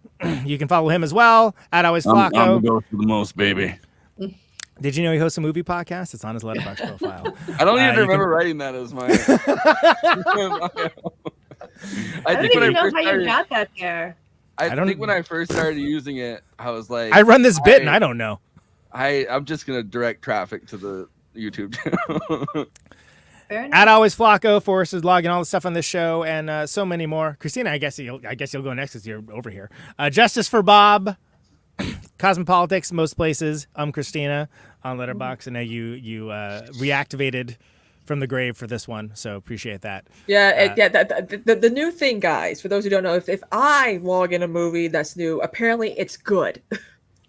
You can follow him as well at Always Flacco. I'm the ghost for the most, baby. Did you know he hosts a movie podcast? It's on his Letterboxd profile. I don't even remember writing that as my. I don't even know how you got that there. I think when I first started using it, I was like, I run this bit and I don't know. I'm just gonna direct traffic to the YouTube channel. At Always Flacco, Forrest is logging all the stuff on this show and so many more. Kristina, I guess you'll go next because you're over here. Justice for Bob, Cosmopolitics, most places. Kristina on Letterboxd, and now you reactivated from the grave for this one, so appreciate that. Yeah, the new thing, guys, for those who don't know, if I log in a movie that's new, apparently it's good.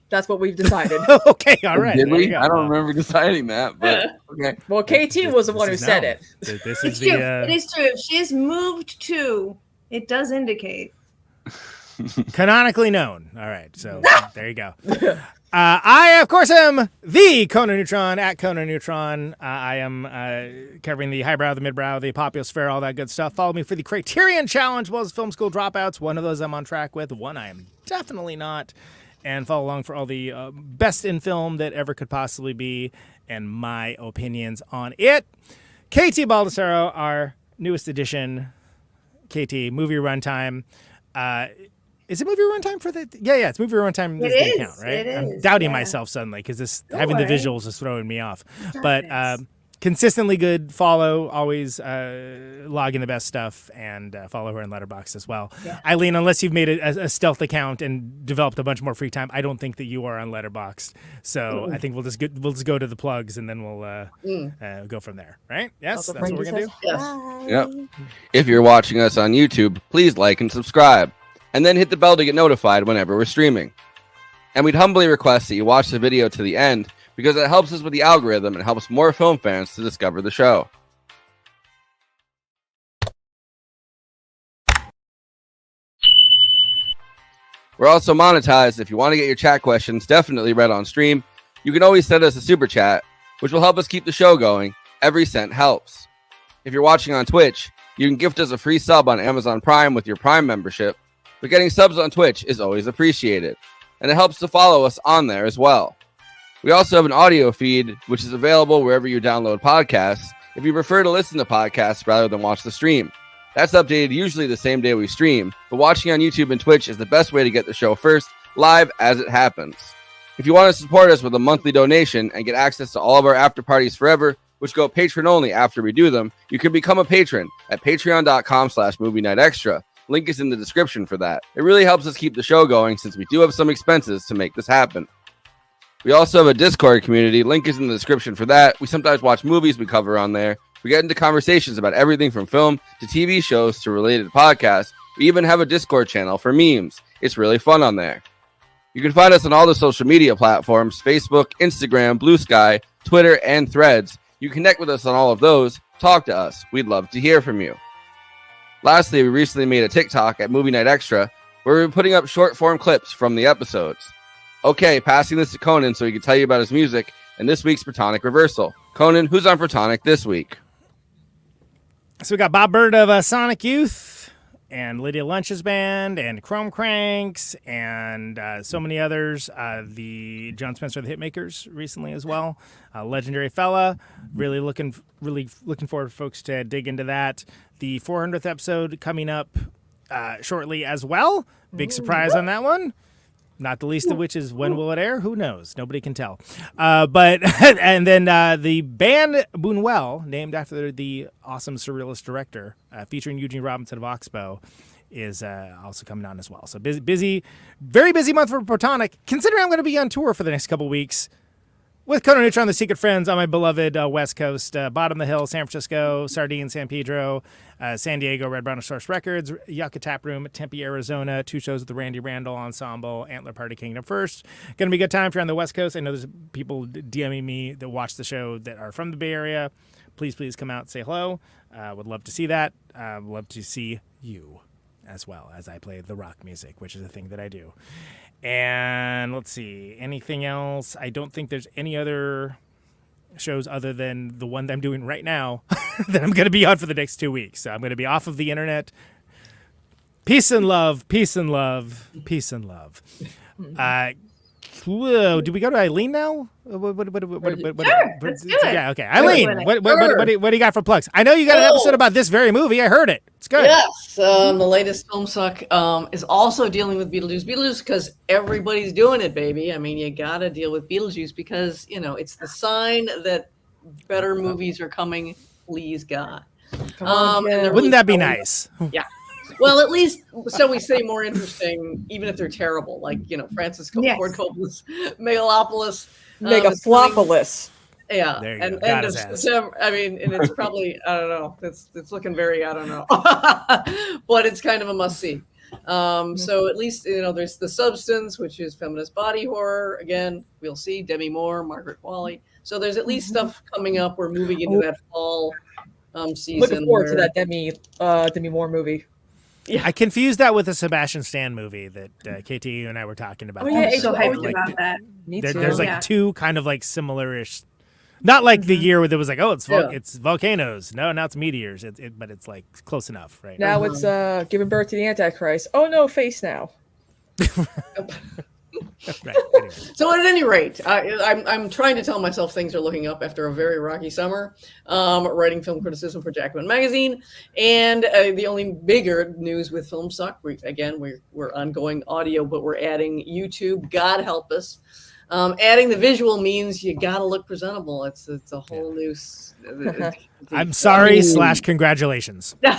That's what we've decided. Okay, all right. Did we? I don't remember deciding that, but okay. Well, KT was the one who said it. This is true. It is true. If she is moved to, it does indicate. Canonically known. All right, so there you go. I, of course, am the Conan Neutron at Conan Neutron. I am covering the highbrow, the midbrow, the populous all that good stuff. Follow me for the Criterion Challenge, as well as Film School Dropouts. One of those I'm on track with. One I am definitely not. And follow along for all the best in film that ever could possibly be and my opinions on it. KT Baldassaro, our newest edition. KT, movie runtime. Is it movie runtime for the? Yeah, it's movie runtime. It is. Account, right? It I'm is, doubting myself suddenly because having the visuals is throwing me off. But consistently good. Follow, always logging the best stuff, and follow her in Letterboxd as well. Yeah. Eileen, unless you've made a stealth account and developed a bunch more free time, I don't think that you are on Letterboxd. So I think we'll just go to the plugs and then we'll go from there. Right? Yes, that's what we're gonna do. Yes. Yep. If you're watching us on YouTube, please like and subscribe, and then hit the bell to get notified whenever we're streaming. And we'd humbly request that you watch the video to the end, because it helps us with the algorithm and helps more film fans to discover the show. We're also monetized. If you want to get your chat questions definitely read on stream, you can always send us a super chat, which will help us keep the show going. Every cent helps. If you're watching on Twitch, you can gift us a free sub on Amazon Prime with your Prime membership, but getting subs on Twitch is always appreciated, and it helps to follow us on there as well. We also have an audio feed, which is available wherever you download podcasts, if you prefer to listen to podcasts rather than watch the stream. That's updated usually the same day we stream, but watching on YouTube and Twitch is the best way to get the show first, live as it happens. If you want to support us with a monthly donation and get access to all of our after parties forever, which go patron only after we do them, you can become a patron at patreon.com/movie night extra. Link is in the description for that. It really helps us keep the show going since we do have some expenses to make this happen. We also have a Discord community. Link is in the description for that. We sometimes watch movies we cover on there. We get into conversations about everything from film to TV shows to related podcasts. We even have a Discord channel for memes. It's really fun on there. You can find us on all the social media platforms: Facebook, Instagram, Blue Sky, Twitter, and Threads. You connect with us on all of those. Talk to us. We'd love to hear from you. Lastly, we recently made a TikTok at Movie Night Extra where we're putting up short-form clips from the episodes. Okay, passing this to Conan so he can tell you about his music and this week's Protonic Reversal. Conan, who's on Protonic this week? So we got Bob Bird of Sonic Youth and Lydia Lunch's band and Chrome Cranks and so many others. The John Spencer of the Hitmakers recently as well. Legendary fella. Really looking forward for folks to dig into that. The 400th episode coming up shortly as well. Big surprise on that one. Not the least of which is when will it air? Who knows? Nobody can tell. But and then the band Buñuel, named after the awesome surrealist director, featuring Eugene Robinson of Oxbow, is also coming on as well. So busy, very busy month for Protonic. Considering I'm going to be on tour for the next couple weeks with Conan Neutron, The Secret Friends on my beloved West Coast, Bottom of the Hill, San Francisco, Sardine, San Pedro, San Diego, Red Brown Source Records, Yucca Tap Room, Tempe, Arizona, 2 shows with the Randy Randall Ensemble, Antler Party Kingdom First. Going to be a good time if you're on the West Coast. I know there's people DMing me that watch the show that are from the Bay Area. Please come out and say hello. Would love to see that. Would love to see you as well as I play the rock music, which is a thing that I do. And let's see, anything else? I don't think there's any other shows other than the one that I'm doing right now that I'm going to be on for the next 2 weeks. So I'm going to be off of the internet. Peace and love, peace and love, peace and love. Whoa, do we go to Eileen now? Sure, let's do it. Yeah, okay. Eileen, what do you got for plugs? I know you got an episode about this very movie. I heard it. It's good. Yes, the latest Film Suck is also dealing with Beetlejuice because everybody's doing it, baby. I mean, you got to deal with Beetlejuice because, it's the sign that better movies are coming. Please, God. Wouldn't that be nice? Yeah. Well, at least, so we say, more interesting, even if they're terrible, like, Francis Ford Coppola's Megalopolis. Megaflopolis. Yeah. There you and go. end of September. I mean, and it's probably, I don't know. It's looking very, I don't know. But it's kind of a must-see. So at least, there's The Substance, which is feminist body horror. Again, we'll see. Demi Moore, Margaret Qualley. So there's at least stuff coming up. We're moving into that fall season. Looking forward to that Demi Moore movie. Yeah. I confused that with the Sebastian Stan movie that KT and I were talking about. Oh, yeah, I'm so hyped about that. Me too. There's like two kind of like similar-ish. Not like the year where there was like, it's volcanoes. No, now it's meteors. But it's like close enough, right? Now it's giving birth to the Antichrist. Oh no, face now. Right, anyway. So at any rate, I'm trying to tell myself things are looking up after a very rocky summer, writing film criticism for Jacobin Magazine, and the only bigger news with Film Suck. We're ongoing audio, but we're adding YouTube. God help us. Adding the visual means you gotta look presentable. It's a whole new. I'm sorry / congratulations. You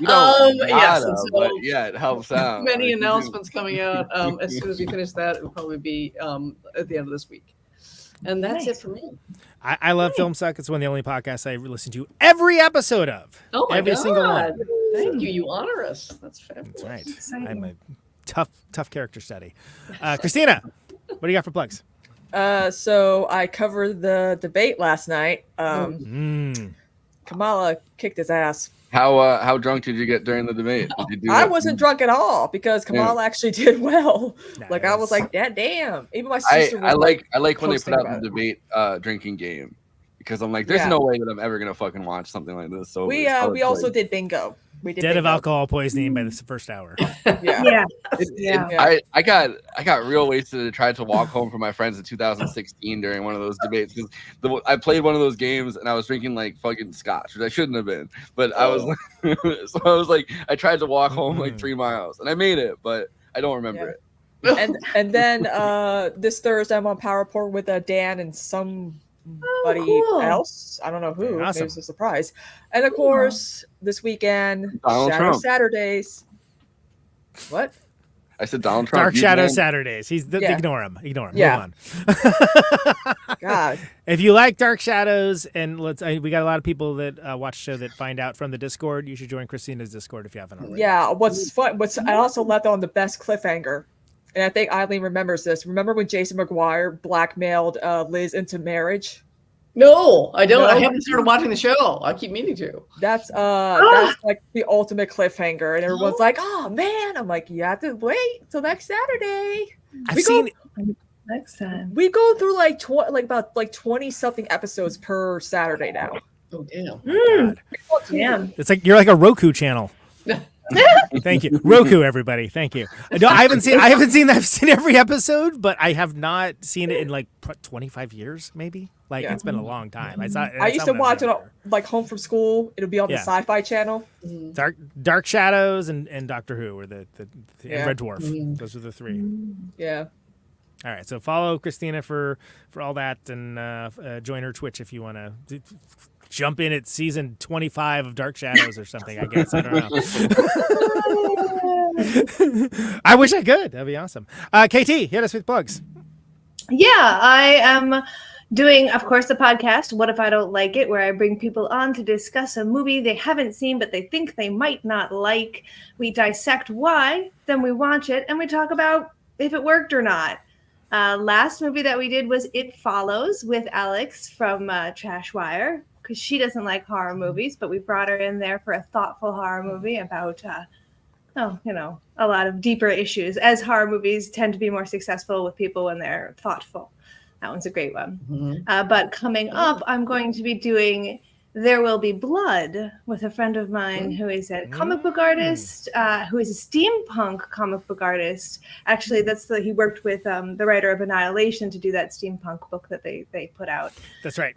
don't gotta, so but yeah, it helps out. Many announcements coming out. As soon as we finish that, it'll probably be at the end of this week. And that's it for me. I love Film Suck. It's one of the only podcasts I listen to every episode of. Oh my every God. Single one. Thank you. You honor us. That's fabulous. That's right. I'm a tough character study. Kristina, what do you got for plugs? So I covered the debate last night. Kamala kicked his ass. How drunk did you get during the debate? Did you I wasn't drunk at all because Kamala actually did well. I was like, damn. Even my sister was I like when they put out about the debate drinking game because I'm like, there's no way that I'm ever gonna fucking watch something like this. So we also did bingo. We did Dead of bingo. alcohol poisoning by the first hour. Yeah. I got real wasted and tried to walk home from my friends in 2016 during one of those debates because I played one of those games and I was drinking like fucking scotch, which I shouldn't have been. But I was like, I tried to walk home like 3 miles and I made it, but I don't remember it. And then this Thursday I'm on PowerPoint with Dan and somebody else. I don't know who. Awesome. Maybe it's a surprise. And of course, this weekend, Donald Shadow Trump. Saturdays. What? I said Donald Trump. Dark Shadow Saturdays. Ignore him. Yeah. Move on. God. If you like Dark Shadows, and we got a lot of people that watch the show that find out from the Discord. You should join Christina's Discord if you haven't already. Yeah. What's fun? I also left on the best cliffhanger, and I think Eileen remembers this. Remember when Jason McGuire blackmailed Liz into marriage? No, I don't. No? I haven't started watching the show. I keep meaning to. That's like the ultimate cliffhanger, and everyone's like, "Oh man!" I'm like, "You have to wait till next Saturday." Next time. We go through like about 20 something episodes per Saturday now. Oh damn! Damn. It's like you're like a Roku channel. Thank you, Roku. Everybody, thank you. No, I haven't seen. I've seen every episode, but I have not seen it in like 25 years, maybe. Like it's been a long time. I used to watch it like home from school. It'll be on the Sci-Fi Channel. Dark Shadows and Doctor Who were the Red Dwarf. Those were the three. Yeah. All right, so follow Kristina for all that, and join her Twitch if you want to jump in at season 25 of Dark Shadows or something. I guess I don't know. I wish I could. That'd be awesome. KT, hit us with plugs. Yeah, I am doing, of course, the podcast, What If I Don't Like It, where I bring people on to discuss a movie they haven't seen, but they think they might not like. We dissect why, then we watch it, and we talk about if it worked or not. Last movie that we did was It Follows with Alex from Trashwire, because she doesn't like horror movies, but we brought her in there for a thoughtful horror movie about, a lot of deeper issues, as horror movies tend to be more successful with people when they're thoughtful. That one's a great one. But coming up, I'm going to be doing There Will Be Blood with a friend of mine who is a comic book artist, who is a steampunk comic book artist. Actually, he worked with the writer of Annihilation to do that steampunk book that they put out. That's right.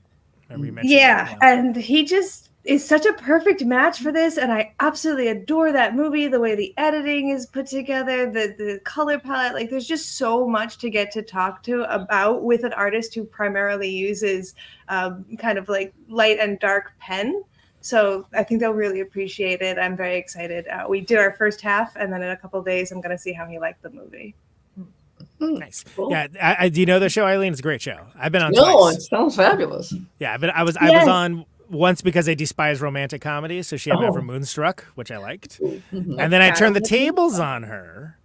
Remember you mentioned Yeah, that, and he just is such a perfect match for this, and I absolutely adore that movie. The way the editing is put together, the color palette, like there's just so much to get to talk to about with an artist who primarily uses kind of like light and dark pen. So I think they'll really appreciate it. I'm very excited. We did our first half, and then in a couple of days, I'm going to see how he liked the movie. Nice. Cool. Yeah, do you know the show, Eileen? It's a great show. I've been on No, twice. it sounds fabulous. Yeah, but I was on once because I despise romantic comedies, so she had me over Moonstruck, which I liked. And then I turned the tables on her,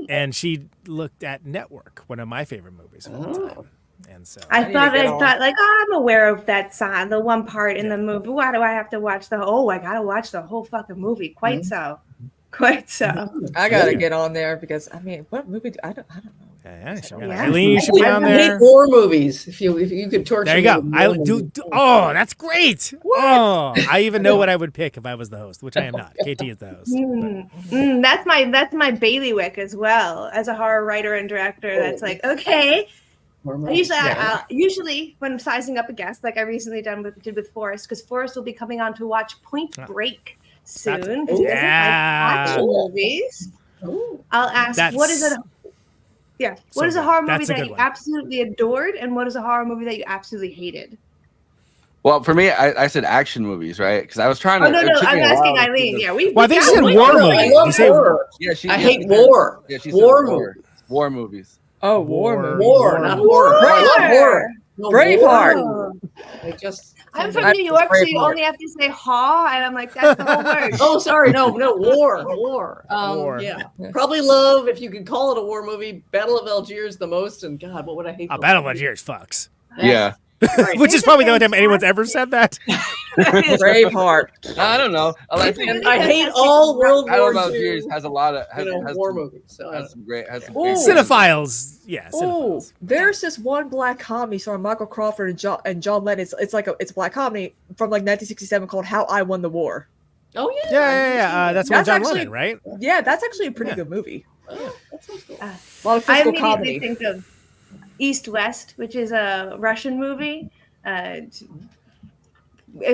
and she looked at Network, one of my favorite movies of all time. And so I thought like, I'm aware of that song, the one part in the movie. Why do I have to watch I gotta watch the whole fucking movie. Quite so. I gotta get on there because what movie I don't know. Eileen, you should be on there. I hate war movies. If you could torture there you go. I do. Oh, that's great. What? Oh, I even know what I would pick if I was the host, which I am not. KT is the host. That's my bailiwick as well as a horror writer and director. That's like okay. Usually when I'm sizing up a guest, like I recently did with Forrest, because Forrest will be coming on to watch Point Break soon. Because he doesn't like action movies. I'll ask what is it. Yeah. What is a horror movie that you absolutely adored, and what is a horror movie that you absolutely hated? Well, for me, I said action movies, right? Because I was trying to. Oh no, I'm asking Eileen. Yeah, I think she said war movies. I love horror. Yeah, I hate war. Yeah, she war said movies. War movies. Oh, war, not horror. I love horror. No, Braveheart. I'm from New York, so you only have to say "ha," and I'm like, that's the whole word. Oh, sorry, no, war. Yeah, probably love, if you could call it a war movie, Battle of Algiers the most, and God, what would I hate? Battle of Algiers fucks. Yeah. Which is probably the only time anyone's ever said that. Braveheart. I don't know. I hate all World War II. Algiers has a lot of has war some, movies. So has some great. Cinephiles. Yeah. Oh, there's this one black comedy starring Michael Crawford and John Lennon. It's a black comedy from like 1967 called How I Won the War. Oh yeah. Yeah. That's one John Lennon, right? Yeah, that's actually a pretty good movie. Oh, that sounds cool. A lot of physical comedy. I immediately think of East West, which is a Russian movie. It's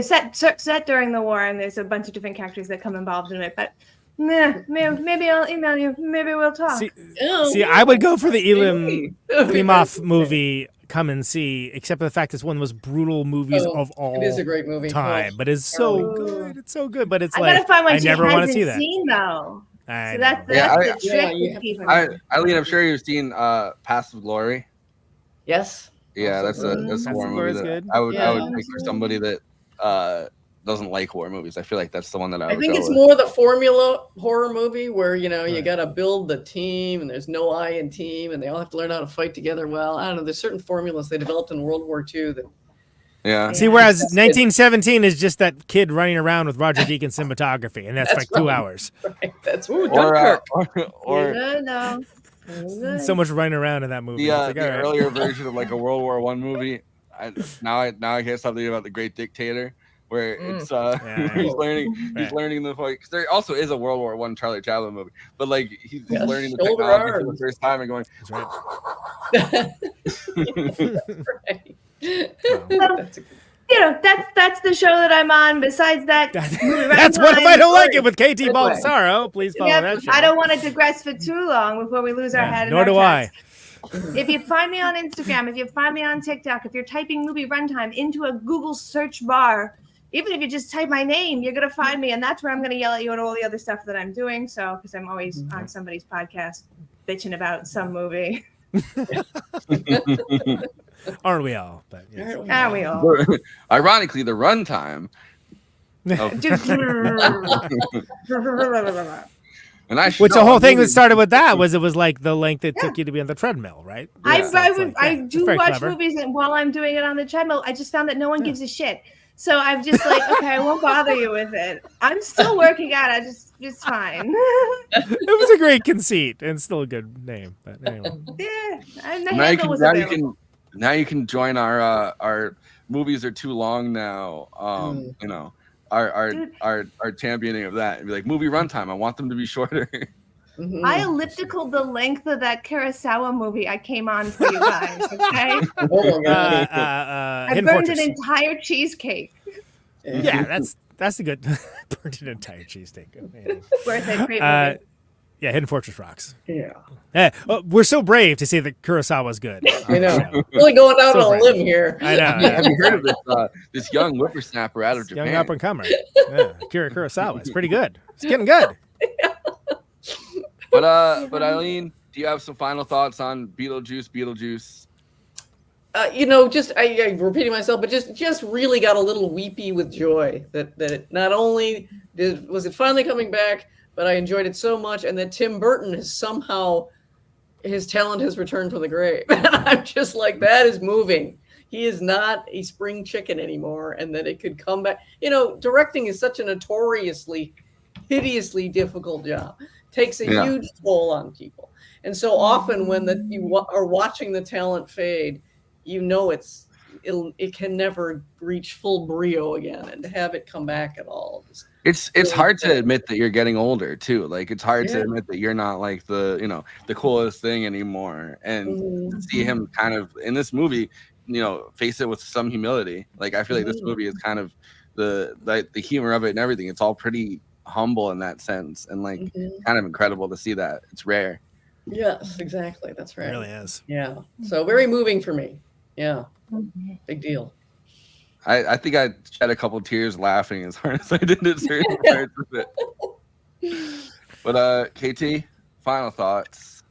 set during the war, and there's a bunch of different characters that come involved in it. But maybe I'll email you. Maybe we'll talk. See, I would go for the Elim Klimov movie. Come and see, except for the fact it's one of the most brutal movies of all. It is a great movie. Time, but it's so good. It's so good, but it's I gotta find one I never want to see that. Seen, though. So that's the trick. Eileen, I'm sure you've seen Paths of Glory. Yes. Yeah, that's a horror movie that I would pick for somebody that doesn't like horror movies. I feel like that's the one that I think it's more the formula horror movie where you got to build the team and there's no I in team and they all have to learn how to fight together well. I don't know. There's certain formulas they developed in World War II that. Yeah. See, whereas 1917 is just that kid running around with Roger Deakins cinematography, and that's like 2 hours. Right. That's Dunkirk. Or no. So much running around in that movie. The earlier version of like a World War I movie. Now I can't stop thinking about The Great Dictator, where it's he's learning the fight. Because there also is a World War I Charlie Chaplin movie, but like he's learning the technology for the first time and going. That's right. That's the show that I'm on. Besides that, that's what if I don't like it with KT Baldassaro. Please follow that show. I don't want to digress for too long before we lose our head. Nor do I. If you find me on Instagram, if you find me on TikTok, if you're typing movie runtime into a Google search bar, even if you just type my name, you're gonna find me, and that's where I'm gonna yell at you and all the other stuff that I'm doing. So, because I'm always on somebody's podcast bitching about some movie. Aren't we all? But yes. Aren't we all? Ironically, the runtime. Which the whole thing that started with that was it was like the length it took you to be on the treadmill, right? I do watch movies, and while I'm doing it on the treadmill, I just found that no one gives a shit. So I'm just like, okay, I won't bother you with it. I'm still working out. It's fine. It was a great conceit and still a good name. But anyway. Yeah, Now you can join our movies are too long now. You know, our championing of that and be like, movie runtime. I want them to be shorter. I elliptical the length of that Kurosawa movie I came on for you guys. Okay. I Hidden burned Fortress. an entire cheesecake. Yeah, that's a good burned an entire cheesesteak. Worth it. Great movie. Yeah, Hidden Fortress rocks. Yeah. We're so brave to say that Kurosawa's good. I know. Really going out on a limb here. I know. Have you heard of this young whippersnapper out of Japan? Young up and comer. Yeah, Akira Kurosawa. It's pretty good. It's getting good. But Eileen, do you have some final thoughts on Beetlejuice? You know, just I'm repeating myself, but just really got a little weepy with joy that it not only was it finally coming back, but I enjoyed it so much, and that Tim Burton has somehow his talent has returned from the grave. And I'm just like, that is moving. He is not a spring chicken anymore, and that it could come back. You know, directing is such a notoriously, hideously difficult job. Takes a huge toll on people, and so often when you are watching the talent fade, you know it can never reach full brio again, and to have it come back at all. It's hard to admit that you're getting older too. Like it's hard to admit that you're not like the coolest thing anymore, and to see him kind of in this movie, face it with some humility. Like I feel like this movie is kind of the humor of it and everything. It's all pretty humble in that sense, and like kind of incredible to see that. It's rare. Yes, exactly. That's right. It really is. Yeah. So very moving for me. Yeah. Big deal. I think I shed a couple tears laughing as hard as I did at certain parts of it. But KT, final thoughts.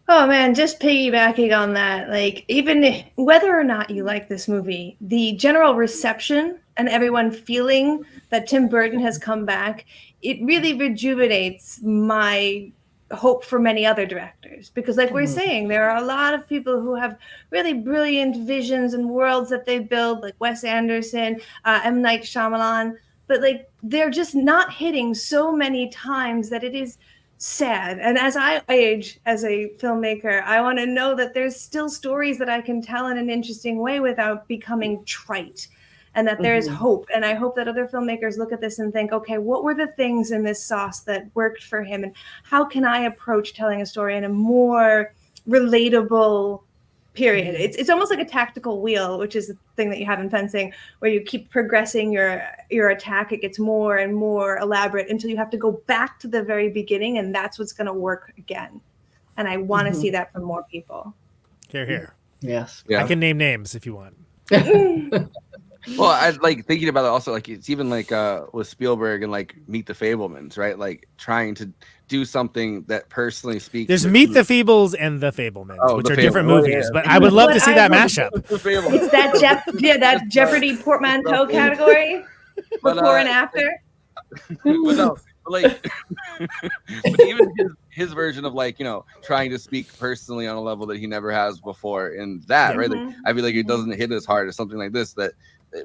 Oh man, just piggybacking on that, like even whether or not you like this movie, the general reception and everyone feeling that Tim Burton has come back, it really rejuvenates my hope for many other directors, because like we're saying, there are a lot of people who have really brilliant visions and worlds that they build, like Wes Anderson, M. Night Shyamalan, but like they're just not hitting so many times that it is sad. And as I age as a filmmaker, I want to know that there's still stories that I can tell in an interesting way without becoming trite, and that there's hope. And I hope that other filmmakers look at this and think, okay, what were the things in this sauce that worked for him? And how can I approach telling a story in a more relatable period? It's almost like a tactical wheel, which is the thing that you have in fencing, where you keep progressing your attack. It gets more and more elaborate until you have to go back to the very beginning, and that's what's going to work again. And I want to see that from more people. Here. Yes. I can name names if you want. Well, I like thinking about it also, like it's even like with Spielberg and like Meet the Fablemans, right? Like trying to do something that personally speaks. There's Meet the Feebles and the Fablemans, which are different movies, but I would love to see that mashup. It's that that Jeopardy portmanteau category before and after. But even his version of like, trying to speak personally on a level that he never has before in that, right? Like, I feel like it doesn't hit as hard as something like this that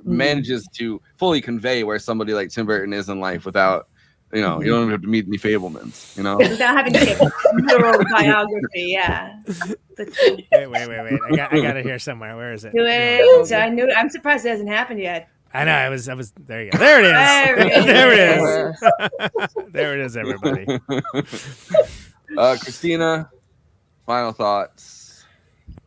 manages to fully convey where somebody like Tim Burton is in life without, you don't even have to meet any Fablemans, Without having to take a neurobiography, yeah. Wait. I got it here somewhere. Where is it? Do it. I knew. I'm surprised it hasn't happened yet. I know. I was. There you go. There it is. There it is. There it is, everybody. Kristina, final thoughts.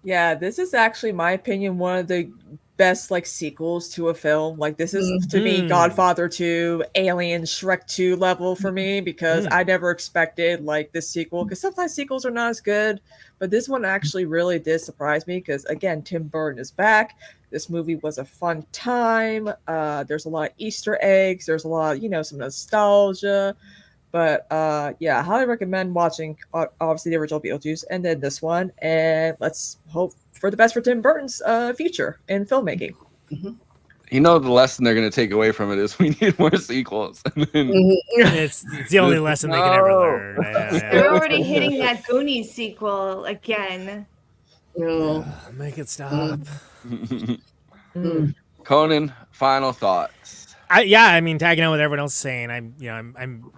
Yeah, this is actually, in my opinion, one of the best sequels to a film. Like this is to me Godfather 2, Alien, Shrek 2 level for me, because I never expected this sequel, because sometimes sequels are not as good, but this one actually really did surprise me, because again, Tim Burton is back. This movie was a fun time. There's a lot of Easter eggs, there's a lot of, some nostalgia, but yeah, I highly recommend watching obviously the original Beetlejuice and then this one, and let's hope for the best for Tim Burton's future in filmmaking. The lesson they're going to take away from it is we need more sequels. It's the only lesson they can ever learn. Yeah. They're already hitting that Goonies sequel again. Make it stop. Conan, final thoughts. Tagging on with everyone else saying, I'm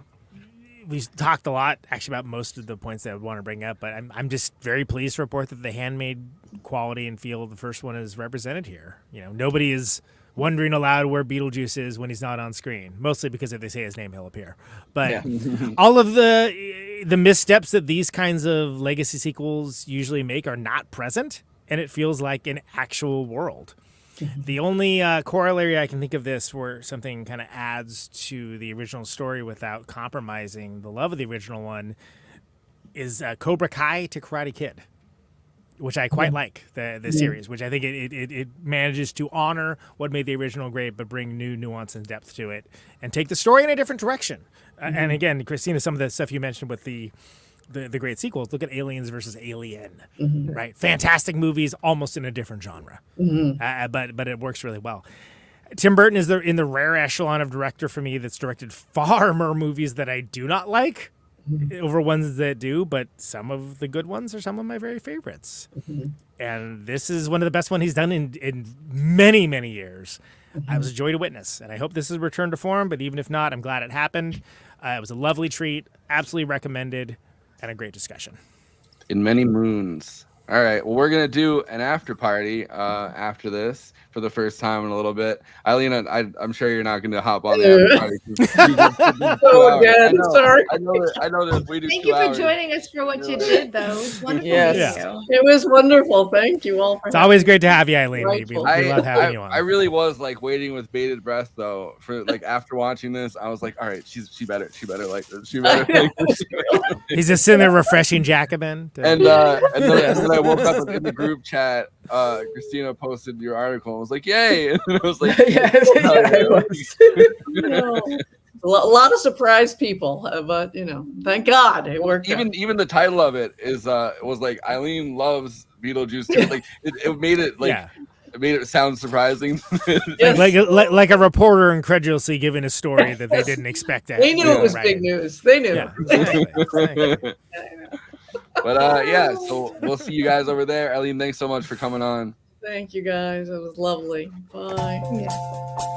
we've talked a lot actually about most of the points that I would want to bring up, but I'm just very pleased to report that the handmade quality and feel of the first one is represented here. You know, nobody is wondering aloud where Beetlejuice is when he's not on screen, mostly because if they say his name, he'll appear. But all of the missteps that these kinds of legacy sequels usually make are not present, and it feels like an actual world. The only corollary I can think of this where something kind of adds to the original story without compromising the love of the original one is Cobra Kai to Karate Kid, which I quite like, the series, which I think it manages to honor what made the original great, but bring new nuance and depth to it and take the story in a different direction. And again, Kristina, some of the stuff you mentioned with the great sequels, look at Aliens versus Alien, right? Fantastic movies, almost in a different genre, but it works really well. Tim Burton is in the rare echelon of director for me that's directed far more movies that I do not like over ones that do, but some of the good ones are some of my very favorites. And this is one of the best ones he's done in many, many years. I was a joy to witness, and I hope this is a return to form, but even if not, I'm glad it happened. It was a lovely treat, absolutely recommended, and a great discussion. In many moons. All right. Well, we're gonna do an after party after this for the first time in a little bit. Eileen, I'm sure you're not gonna hop on the after party. Oh, again, sorry. I know there's way too Thank you for joining us for what you did, though. It was wonderful Yes. meeting you. It was wonderful. Thank you all for It's always great to have you, Eileen. We love having you on. I really was like waiting with bated breath though for like after watching this. I was like, all right, she better like this. She better like this. He's just sitting there refreshing Jacobin. And then I woke up in the group chat. Kristina posted your article and was like, "Yay!" And I was like, A lot of surprise people, but thank God it worked. Even the title of it was like Eileen loves Beetlejuice too. Like it made it like. It made it sound surprising. like a reporter incredulously giving a story that they didn't expect. They knew it was big news. They knew. Yeah, exactly. But so we'll see you guys over there. Eileen, thanks so much for coming on. Thank you guys. It was lovely. Bye. Yeah.